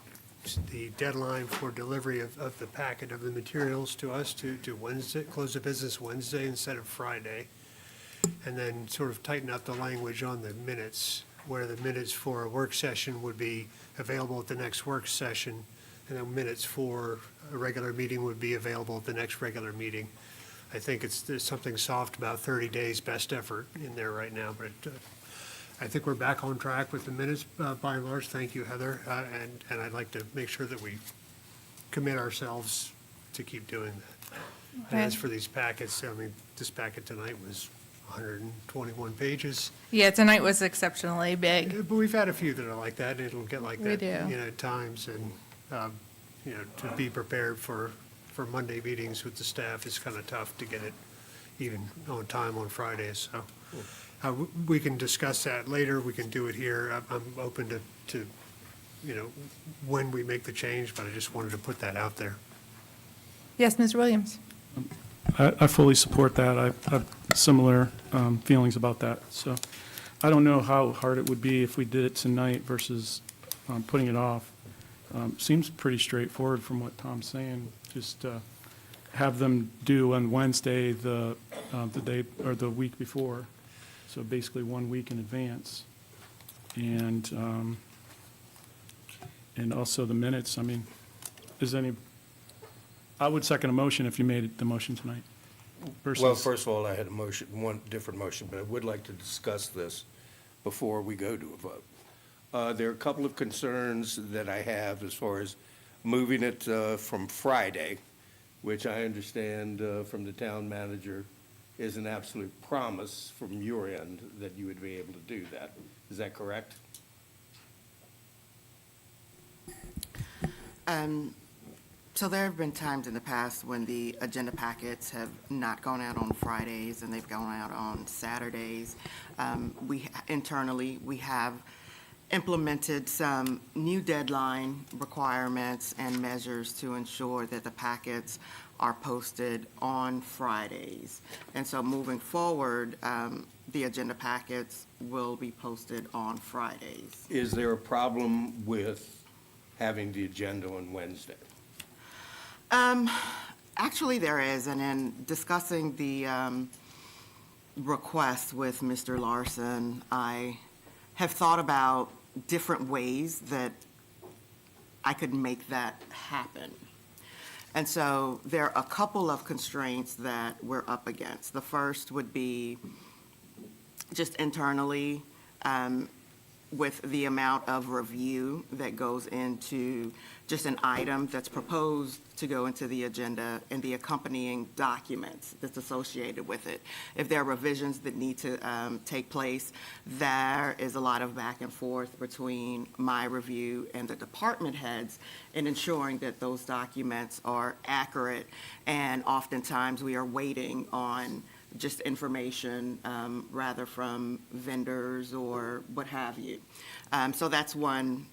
deadline for delivery of the packet of the materials to us to Wednesday, close the business Wednesday instead of Friday. And then sort of tighten up the language on the minutes, where the minutes for a work session would be available at the next work session, and the minutes for a regular meeting would be available at the next regular meeting. I think there's something soft about 30 days best effort in there right now, but I think we're back on track with the minutes by and large. Thank you, Heather. And I'd like to make sure that we commit ourselves to keep doing that. And as for these packets, I mean, this packet tonight was 121 pages. Yeah, tonight was exceptionally big. But we've had a few that are like that, and it'll get like We that, do. at times. And, to be prepared for Monday meetings with the staff is kind of tough to get it even on time on Fridays. So we can discuss that later. We can do it here. I'm open to, when we make the change, but I just wanted to put that out there. Yes, Mr. Williams? I fully support that. I have similar feelings about that. So I don't know how hard it would be if we did it tonight versus putting it off. Seems pretty straightforward from what Tom's saying. Just have them due on Wednesday, the day, or the week before. So basically 1 week in advance. And also the minutes, I mean, I would second a motion if you made the motion tonight. Versus- Well, first of all, I had a motion, one different motion, but I would like to discuss this before we go to a vote. There are a couple of concerns that I have as far as moving it from Friday, which I understand from the town manager is an absolute promise from your end that you would be able to do that. Is that correct? So there have been times in the past when the agenda packets have not gone out on Fridays and they've gone out on Saturdays. Internally, we have implemented some new deadline requirements and measures to ensure that the packets are posted on Fridays. And so moving forward, the agenda packets will be posted on Fridays. Is there a problem with having the agenda on Wednesday? Actually, there is, and in discussing the request with Mr. Larson, I have thought about different ways that I could make that happen. And so there are a couple of constraints that we're up against. The first would be just internally, with the amount of review that goes into just an item that's proposed to go into the agenda and the accompanying documents that's associated with it. If there are revisions that need to take place, there is a lot of back and forth between my review and the department heads in ensuring that those documents are accurate. And oftentimes, we are waiting on just information, rather from vendors or what have you. So that's one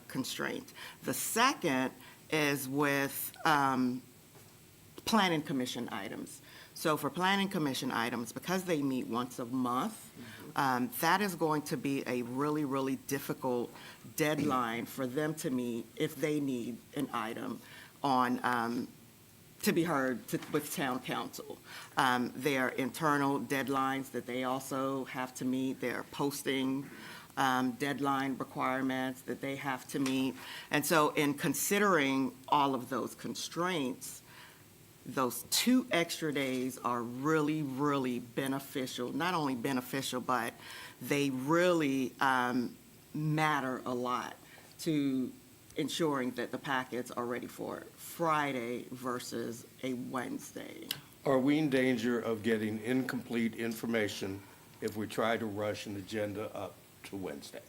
constraint. The second is with planning commission items. So for planning commission items, because they meet once a month, that is going to be a really, really difficult deadline for them to meet if they need an item on to be heard with town council. There are internal deadlines that they also have to meet. There are posting deadline requirements that they have to meet. And so in considering all of those constraints, those 2 extra days are really, really beneficial. Not only beneficial, but they really matter a lot to ensuring that the packets are ready for Friday versus a Wednesday. Are we in danger of getting incomplete information if we try to rush an agenda up to Wednesday?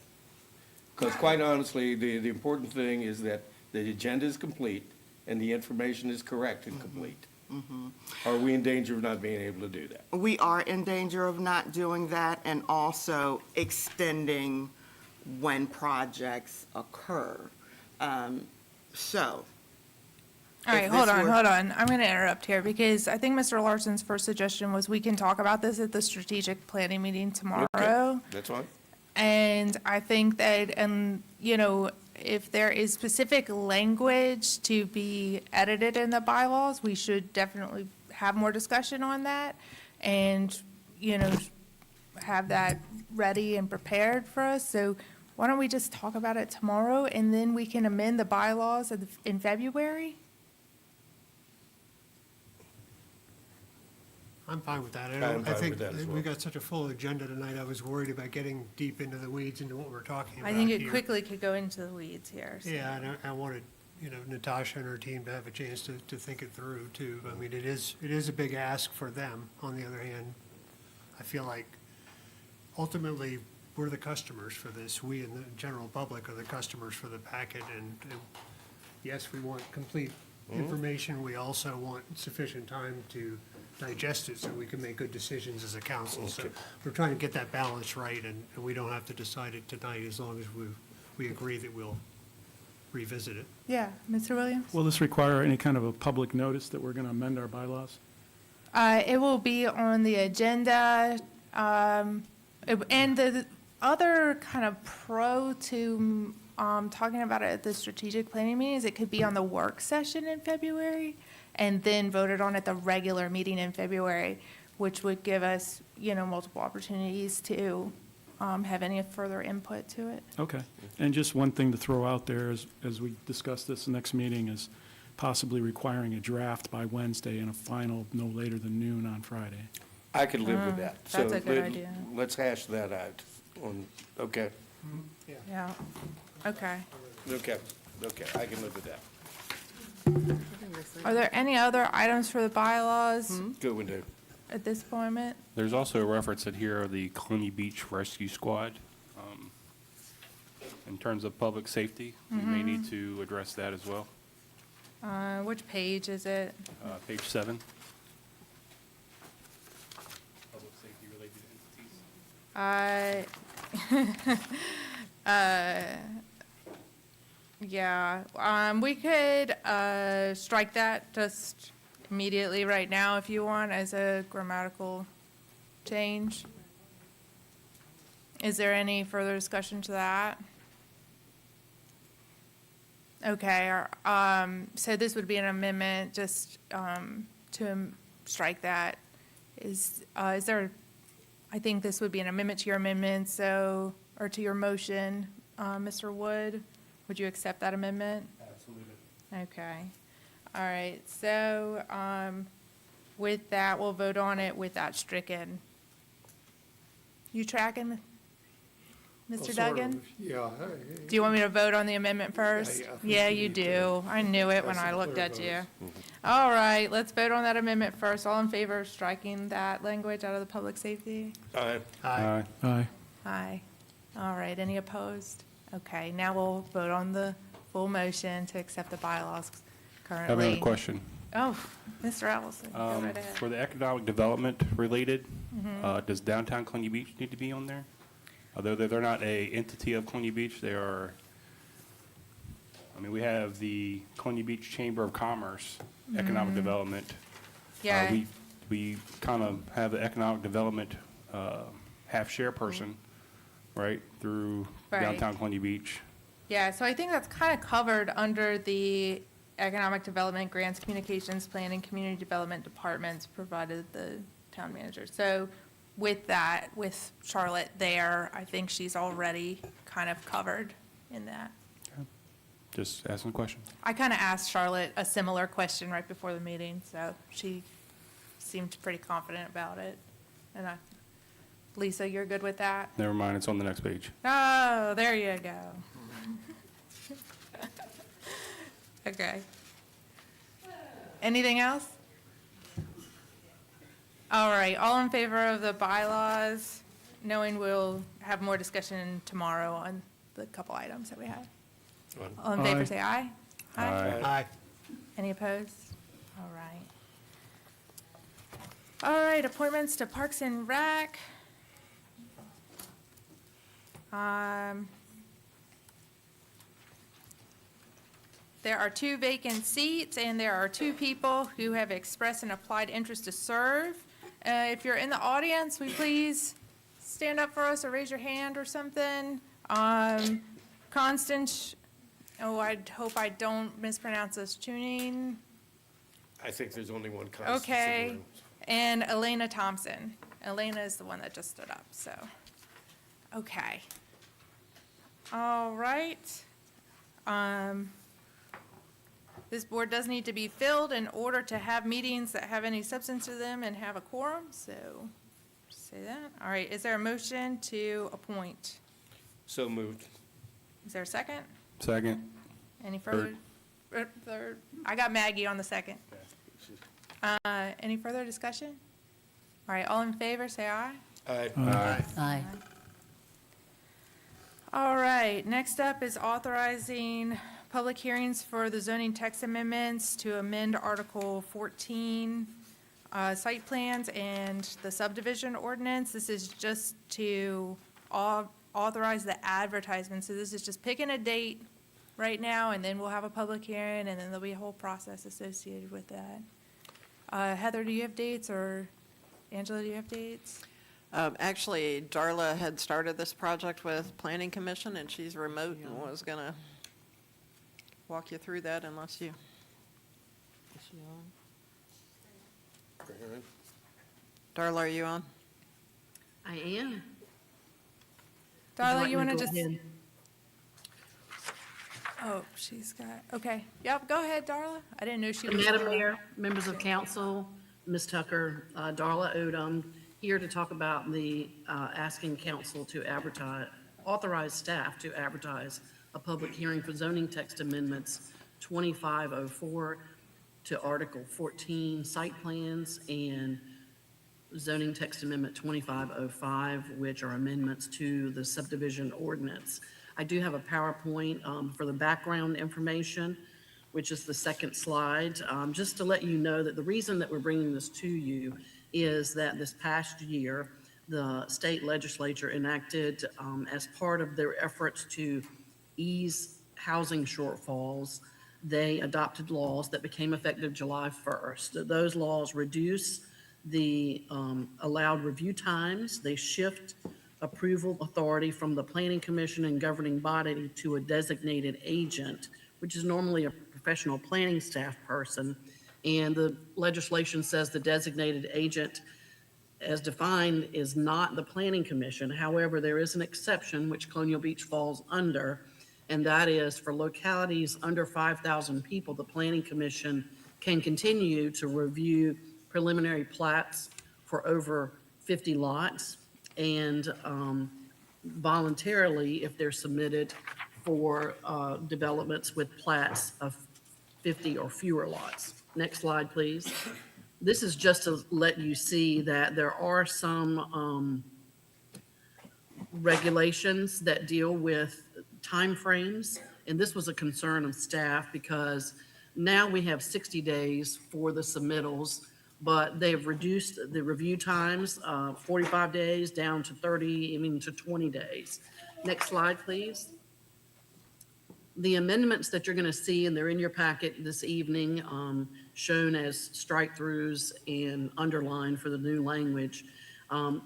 Because quite honestly, the important thing is that the agenda is complete and the information is correct and complete. Are we in danger of not being able to do that? We are in danger of not doing that, and also extending when projects occur. So. All right, if hold this on, were- hold on. I'm going to interrupt here because I think Mr. Larson's first suggestion was we can talk about this at the strategic planning meeting tomorrow. That's fine. And I think that, you know, if there is specific language to be edited in the bylaws, we should definitely have more discussion on that and, you know, have that ready and prepared for us. So why don't we just talk about it tomorrow and then we can amend the bylaws in February? I'm fine with that. I'm I fine think with that as well. we got such a full agenda tonight, I was worried about getting deep into the weeds into what we're talking about I think it here. quickly could go into the weeds here. So. Yeah, and I wanted, you know, Natasha and her team to have a chance to think it through too. I mean, it is a big ask for them. On the other hand, I feel like ultimately, we're the customers for this. We and the general public are the customers for the packet, and yes, we want complete information. We also want sufficient time to digest it so we can make good decisions as a council. So we're trying to get that balance right, and we don't have to decide it tonight as long as we agree that we'll revisit it. Yeah, Mr. Williams? Will this require any kind of a public notice that we're going to amend our bylaws? It will be on the agenda, and the other kind of pro to talking about it at the strategic planning meeting is it could be on the work session in February and then voted on at the regular meeting in February, which would give us, you know, multiple opportunities to have any further input to it. Okay. And just one thing to throw out there as we discuss this next meeting is possibly requiring a draft by Wednesday and a final no later than noon on Friday. I could live with that. That's So a good idea. Let's hash that out. Okay, Yeah, okay. okay, I can live with that. Are there any other items for the bylaws Good one, Dave. at this moment? There's also a reference in here of the Colony Beach Rescue Squad. In terms of public safety, we may need to address that as well. Which page is it? Page 7. Public safety related entities. Yeah, we could strike that just immediately right now if you want as a grammatical change. Is there any further discussion to that? Okay, so this would be an amendment just to strike that. Is there, I think this would be an amendment to your amendment, so, or to your motion, Mr. Wood. Would you accept that amendment? Absolutely. Okay. All right, so, with that, we'll vote on it with that stricken. You tracking, Well, Mr. sort Duggan? of, Yeah. Do you want me to vote on the amendment first? yeah, I think Yeah, you you need to do. I knew it when cast I some looked clear at you. votes. All right, let's vote on that amendment first. All in favor of striking that language out of the public safety? Aye. Aye. Aye. Aye. All right, any opposed? Okay, now we'll vote on the full motion to accept the bylaws I have currently. another question. Oh, Mr. Allison, go right ahead. For the economic development related, does downtown Cluny Beach need to be on there? Although they're not a entity of Cluny Beach, they are, I mean, we have the Cluny Beach Chamber of Commerce, economic development. Yeah. We kind of have the economic development half-share person, right, through Right. downtown Cluny Beach. Yeah, so I think that's kind of covered under the Economic Development, Grants, Communications, Planning, Community Development Departments, provided the town manager. So with that, with Charlotte there, I think she's already kind of covered in that. Just asking a question. I kind of asked Charlotte a similar question right before the meeting, so she seemed pretty confident about it. And Lisa, you're good with that? Never mind, it's on the next page. Oh, there you go. Okay. Anything else? All right, all in favor of the bylaws, knowing we'll have more discussion tomorrow on the couple items that we have. All in favor, Aye. say aye. Aye. Any opposed? All right. All right, appointments to Parks and Rec. There are 2 vacant seats, and there are 2 people who have expressed an applied interest to serve. If you're in the audience, will you please stand up for us or raise your hand or something? Constance, I hope I don't mispronounce this, Tuning. I think there's only one Constance in the Okay, room. and Elena Thompson. Elena is the one that just stood up, so, okay. All right. This board does need to be filled in order to have meetings that have any substance to them and have a quorum, so, say that. All right, is there a motion to appoint? So moved. Is there a second? Second. Any further? Third. I got Maggie on the second. Any further discussion? All right, all in favor, say aye. Aye. Aye. All right, next up is authorizing public hearings for the zoning text amendments to amend Article 14, site plans and the subdivision ordinance. This is just to authorize the advertisement. So this is just picking a date right now, and then we'll have a public hearing, and then there'll be a whole process associated with that. Heather, do you have dates, or Angela, do you have dates? Actually, Darla had started this project with Planning Commission, and she's remote and was gonna walk you through that unless you. Is she on? Darla, are you on? I am. Darla, you want to just? Oh, she's got, okay. Yep, go ahead, Darla. I didn't know she was. Madam Mayor, members of council, Ms. Tucker, Darla Odom, here to talk about the, asking council to authorize staff to advertise a public hearing for zoning text amendments 2504 to Article 14 site plans and zoning text amendment 2505, which are amendments to the subdivision ordinance. I do have a PowerPoint for the background information, which is the second slide. Just to let you know that the reason that we're bringing this to you is that this past year, the state legislature enacted, as part of their efforts to ease housing shortfalls, they adopted laws that became effective July 1st. Those laws reduce the allowed review times. They shift approval authority from the Planning Commission and governing body to a designated agent, which is normally a professional planning staff person. And the legislation says the designated agent, as defined, is not the Planning Commission. However, there is an exception which Colonial Beach falls under, and that is for localities under 5,000 people, the Planning Commission can continue to review preliminary plats for over 50 lots and voluntarily, if they're submitted for developments with plats of 50 or fewer lots. Next slide, please. This is just to let you see that there are some regulations that deal with timeframes, and this was a concern of staff because now we have 60 days for the submittals, but they've reduced the review times, 45 days down to 30, even to 20 days. Next slide, please. The amendments that you're going to see, and they're in your packet this evening, shown as strike-throughs and underlined for the new language.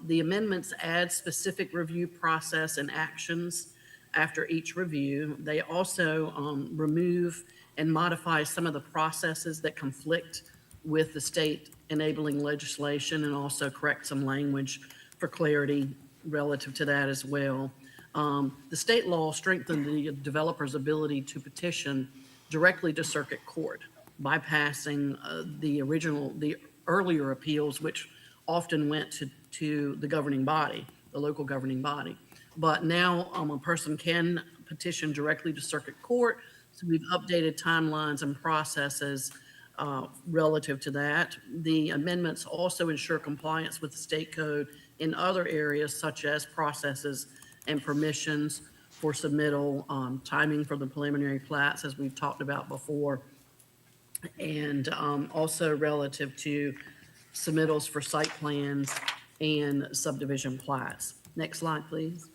The amendments add specific review process and actions after each review. They also remove and modify some of the processes that conflict with the state enabling legislation and also correct some language for clarity relative to that as well. The state law strengthened the developer's ability to petition directly to circuit court, bypassing the earlier appeals, which often went to the governing body, the local governing body. But now a person can petition directly to circuit court. So we've updated timelines and processes relative to that. The amendments also ensure compliance with the state code in other areas such as processes and permissions for submittal, timing for the preliminary plats, as we've talked about before, and also relative to submittals for site plans and subdivision plats. Next slide, please.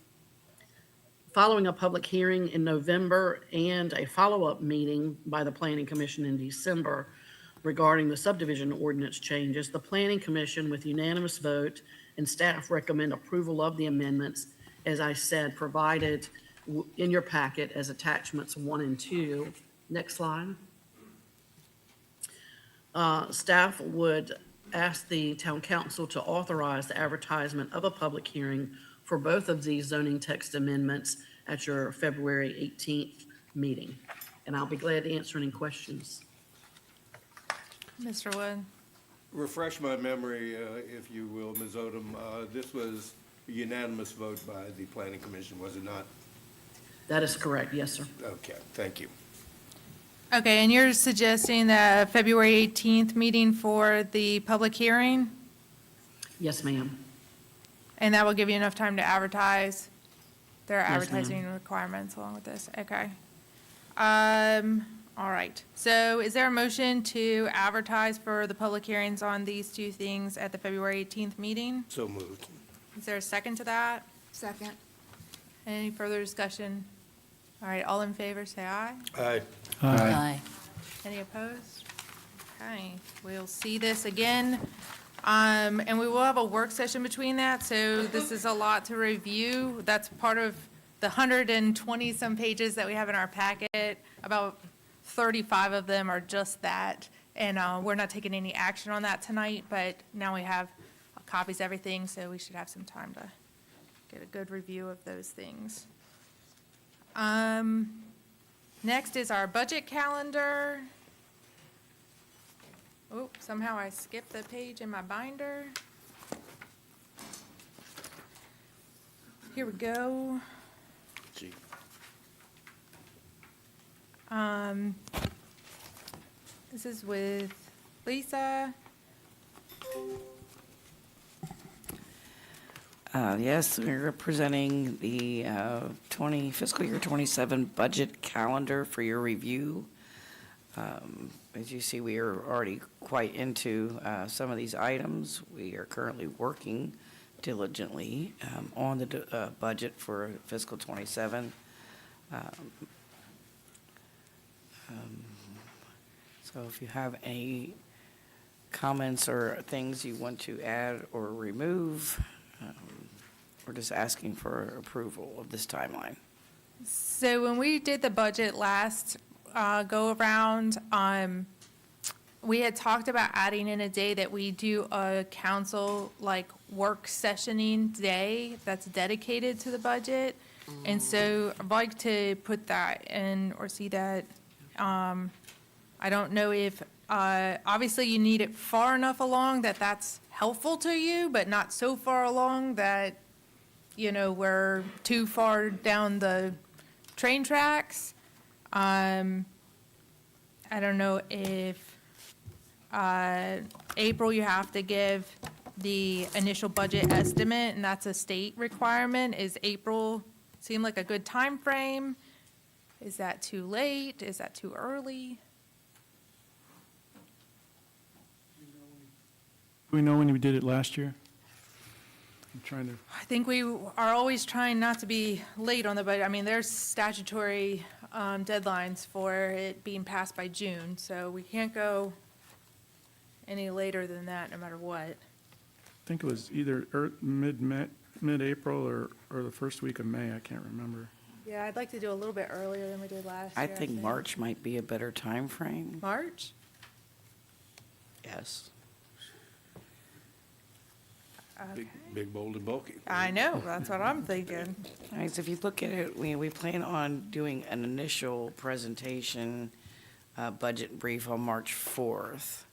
Following a public hearing in November and a follow-up meeting by the Planning Commission in December regarding the subdivision ordinance changes, the Planning Commission, with unanimous vote, and staff recommend approval of the amendments, as I said, provided in your packet as attachments 1 and 2. Next slide. Staff would ask the town council to authorize the advertisement of a public hearing for both of these zoning text amendments at your February 18th meeting. And I'll be glad to answer any questions. Mr. Wood? Refresh my memory, if you will, Ms. Odom. This was a unanimous vote by the Planning Commission, was it not? That is correct, yes, sir. Okay, thank you. Okay, and you're suggesting the February 18th meeting for the public hearing? Yes, ma'am. And that will give you enough time to advertise? There are Yes, ma'am. advertising requirements along with this, okay. All right, so is there a motion to advertise for the public hearings on these two things at the February 18th meeting? So moved. Is there a second to that? Second. Any further discussion? All right, all in favor, say aye. Aye. Aye. Any opposed? Okay, we'll see this again. And we will have a work session between that, so this is a lot to review. That's part of the 120-some pages that we have in our packet. About 35 of them are just that, and we're not taking any action on that tonight, but now we have copies of everything, so we should have some time to get a good review of those things. Next is our budget calendar. Oh, somehow I skipped the page in my binder. Here we go. Gee. This is with Lisa. Yes, we're presenting the fiscal year 27 budget calendar for your review. As you see, we are already quite into some of these items. We are currently working diligently on the budget for fiscal 27. So if you have any comments or things you want to add or remove, we're just asking for approval of this timeline. So when we did the budget last go-around, we had talked about adding in a day that we do a council, work sessioning day that's dedicated to the budget. And so I'd like to put that in or see that. I don't know if Obviously, you need it far enough along that that's helpful to you, but not so far along that, you know, we're too far down the train tracks. I don't know if, April, you have to give the initial budget estimate, and that's a state requirement. Is April seem like a good time frame? Is that too late? Is that too early? Do we know when we did it last year? I'm trying to, I think we are always trying not to be late on the budget. I mean, there's statutory deadlines for it being passed by June, so we can't go any later than that, no matter what. I think it was either mid-April or the first week of May, I can't remember. Yeah, I'd like to do a little bit earlier than we did last year. I think March might be a better time frame. March? Yes. Okay. Big, bold, and bulky. I know, that's what I'm thinking. All right, so if you look at it, we plan on doing an initial presentation, budget brief on March 4th.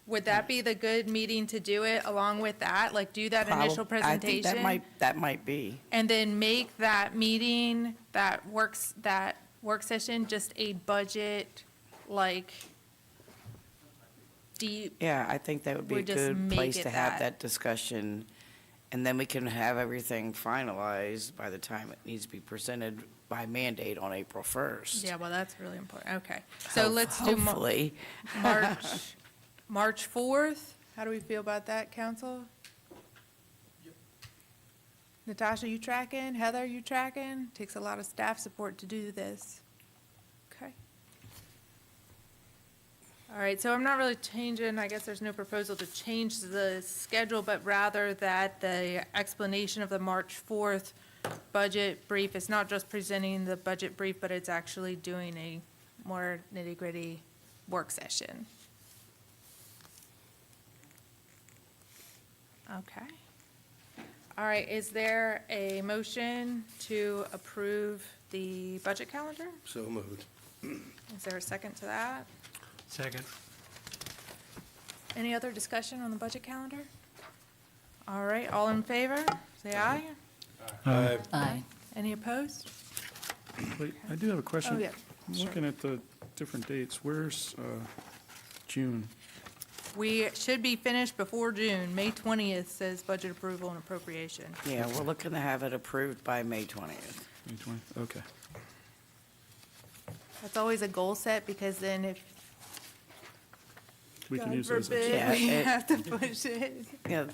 Would that be the good meeting to do it along with that? Like, do that initial I think presentation? that might be. And then make that meeting, that work session, just a budget, like, deep. Yeah, I think that would be a We'd just good make place it to have that. that discussion. And then we can have everything finalized by the time it needs to be presented by mandate on April 1st. Yeah, well, that's really important. Okay. So let's do Hopefully. March 4th. How do we feel about that, council? Natasha, you tracking? Heather, you tracking? Takes a lot of staff support to do this. Okay. All right, so I'm not really changing, I guess there's no proposal to change the schedule, but rather that the explanation of the March 4th budget brief is not just presenting the budget brief, but it's actually doing a more nitty-gritty work session. Okay. All right, is there a motion to approve the budget calendar? So moved. Is there a second to that? Second. Any other discussion on the budget calendar? All right, all in favor, say aye. Aye. Any opposed? Wait, I do have a question. Oh, yeah, I'm sure. looking at the different dates. Where's June? We should be finished before June. May 20th says budget approval and appropriation. Yeah, we're looking to have it approved by May 20th. May 20th, okay. That's always a goal set, because then if, We can God use it as a. forbid, Yeah, we it- have to push it. Yeah,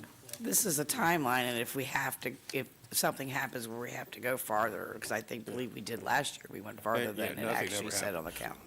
this is a timeline, and if we have to, if something happens where we have to go farther, because I believe we did last year, we went farther Yeah, than it nothing actually ever said on the happens.